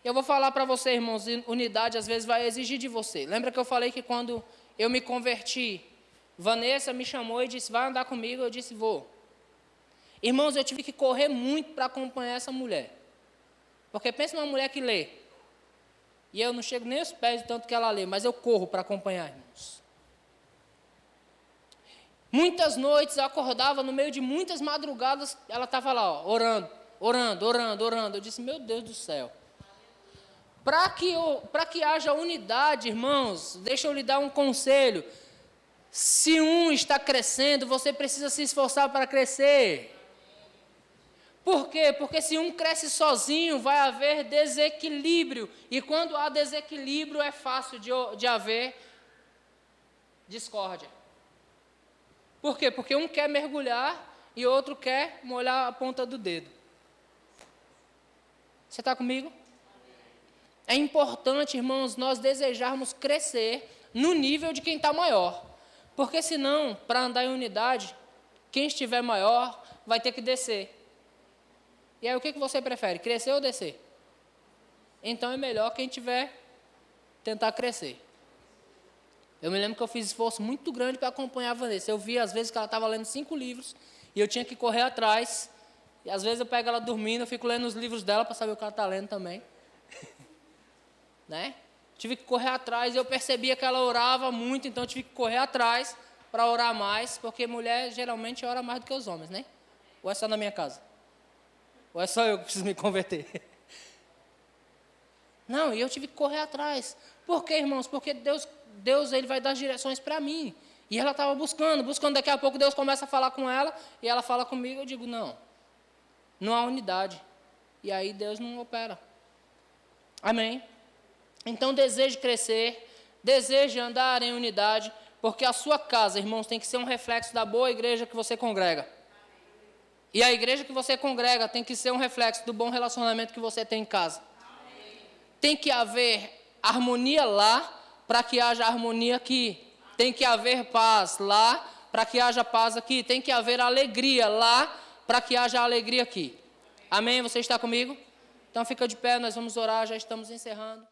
Eu vou falar para você, irmãos, unidade às vezes vai exigir de você. Lembra que eu falei que quando eu me converti, Vanessa me chamou e disse, vai andar comigo? Eu disse, vou. Irmãos, eu tive que correr muito para acompanhar essa mulher. Porque pensa numa mulher que lê. E eu não chego nem aos pés de tanto que ela lê, mas eu corro para acompanhar, irmãos. Muitas noites eu acordava, no meio de muitas madrugadas, ela estava lá, ó, orando. Eu disse, meu Deus do céu. Para que haja unidade, irmãos, deixa eu lhe dar um conselho. Se um está crescendo, você precisa se esforçar para crescer. Por quê? Porque se um cresce sozinho, vai haver desequilíbrio. E quando há desequilíbrio, é fácil de haver discórdia. Por quê? Porque um quer mergulhar e outro quer molhar a ponta do dedo. Você está comigo? É importante, irmãos, nós desejarmos crescer no nível de quem está maior. Porque senão, para andar em unidade, quem estiver maior vai ter que descer. E aí o que você prefere, crescer ou descer? Então é melhor quem tiver tentar crescer. Eu me lembro que eu fiz esforço muito grande para acompanhar a Vanessa. Eu via às vezes que ela estava lendo 5 livros e eu tinha que correr atrás. E às vezes eu pego ela dormindo, eu fico lendo os livros dela para saber o que ela está lendo também. Né? Tive que correr atrás, eu percebia que ela orava muito, então eu tive que correr atrás para orar mais, porque mulher geralmente ora mais do que os homens, né? Ou é só na minha casa? Ou é só eu que preciso me converter? Não, e eu tive que correr atrás. Por quê, irmãos? Porque Deus ele vai dar direções para mim. E ela estava buscando, daqui a pouco Deus começa a falar com ela, e ela fala comigo, eu digo, não há unidade. E aí Deus não opera. Amém? Então deseje crescer, deseje andar em unidade, porque a sua casa, irmãos, tem que ser um reflexo da boa igreja que você congrega. E a igreja que você congrega tem que ser um reflexo do bom relacionamento que você tem em casa. Tem que haver harmonia lá, para que haja harmonia aqui. Tem que haver paz lá, para que haja paz aqui. Tem que haver alegria lá, para que haja alegria aqui. Amém? Você está comigo? Então fica de pé, nós vamos orar, já estamos encerrando.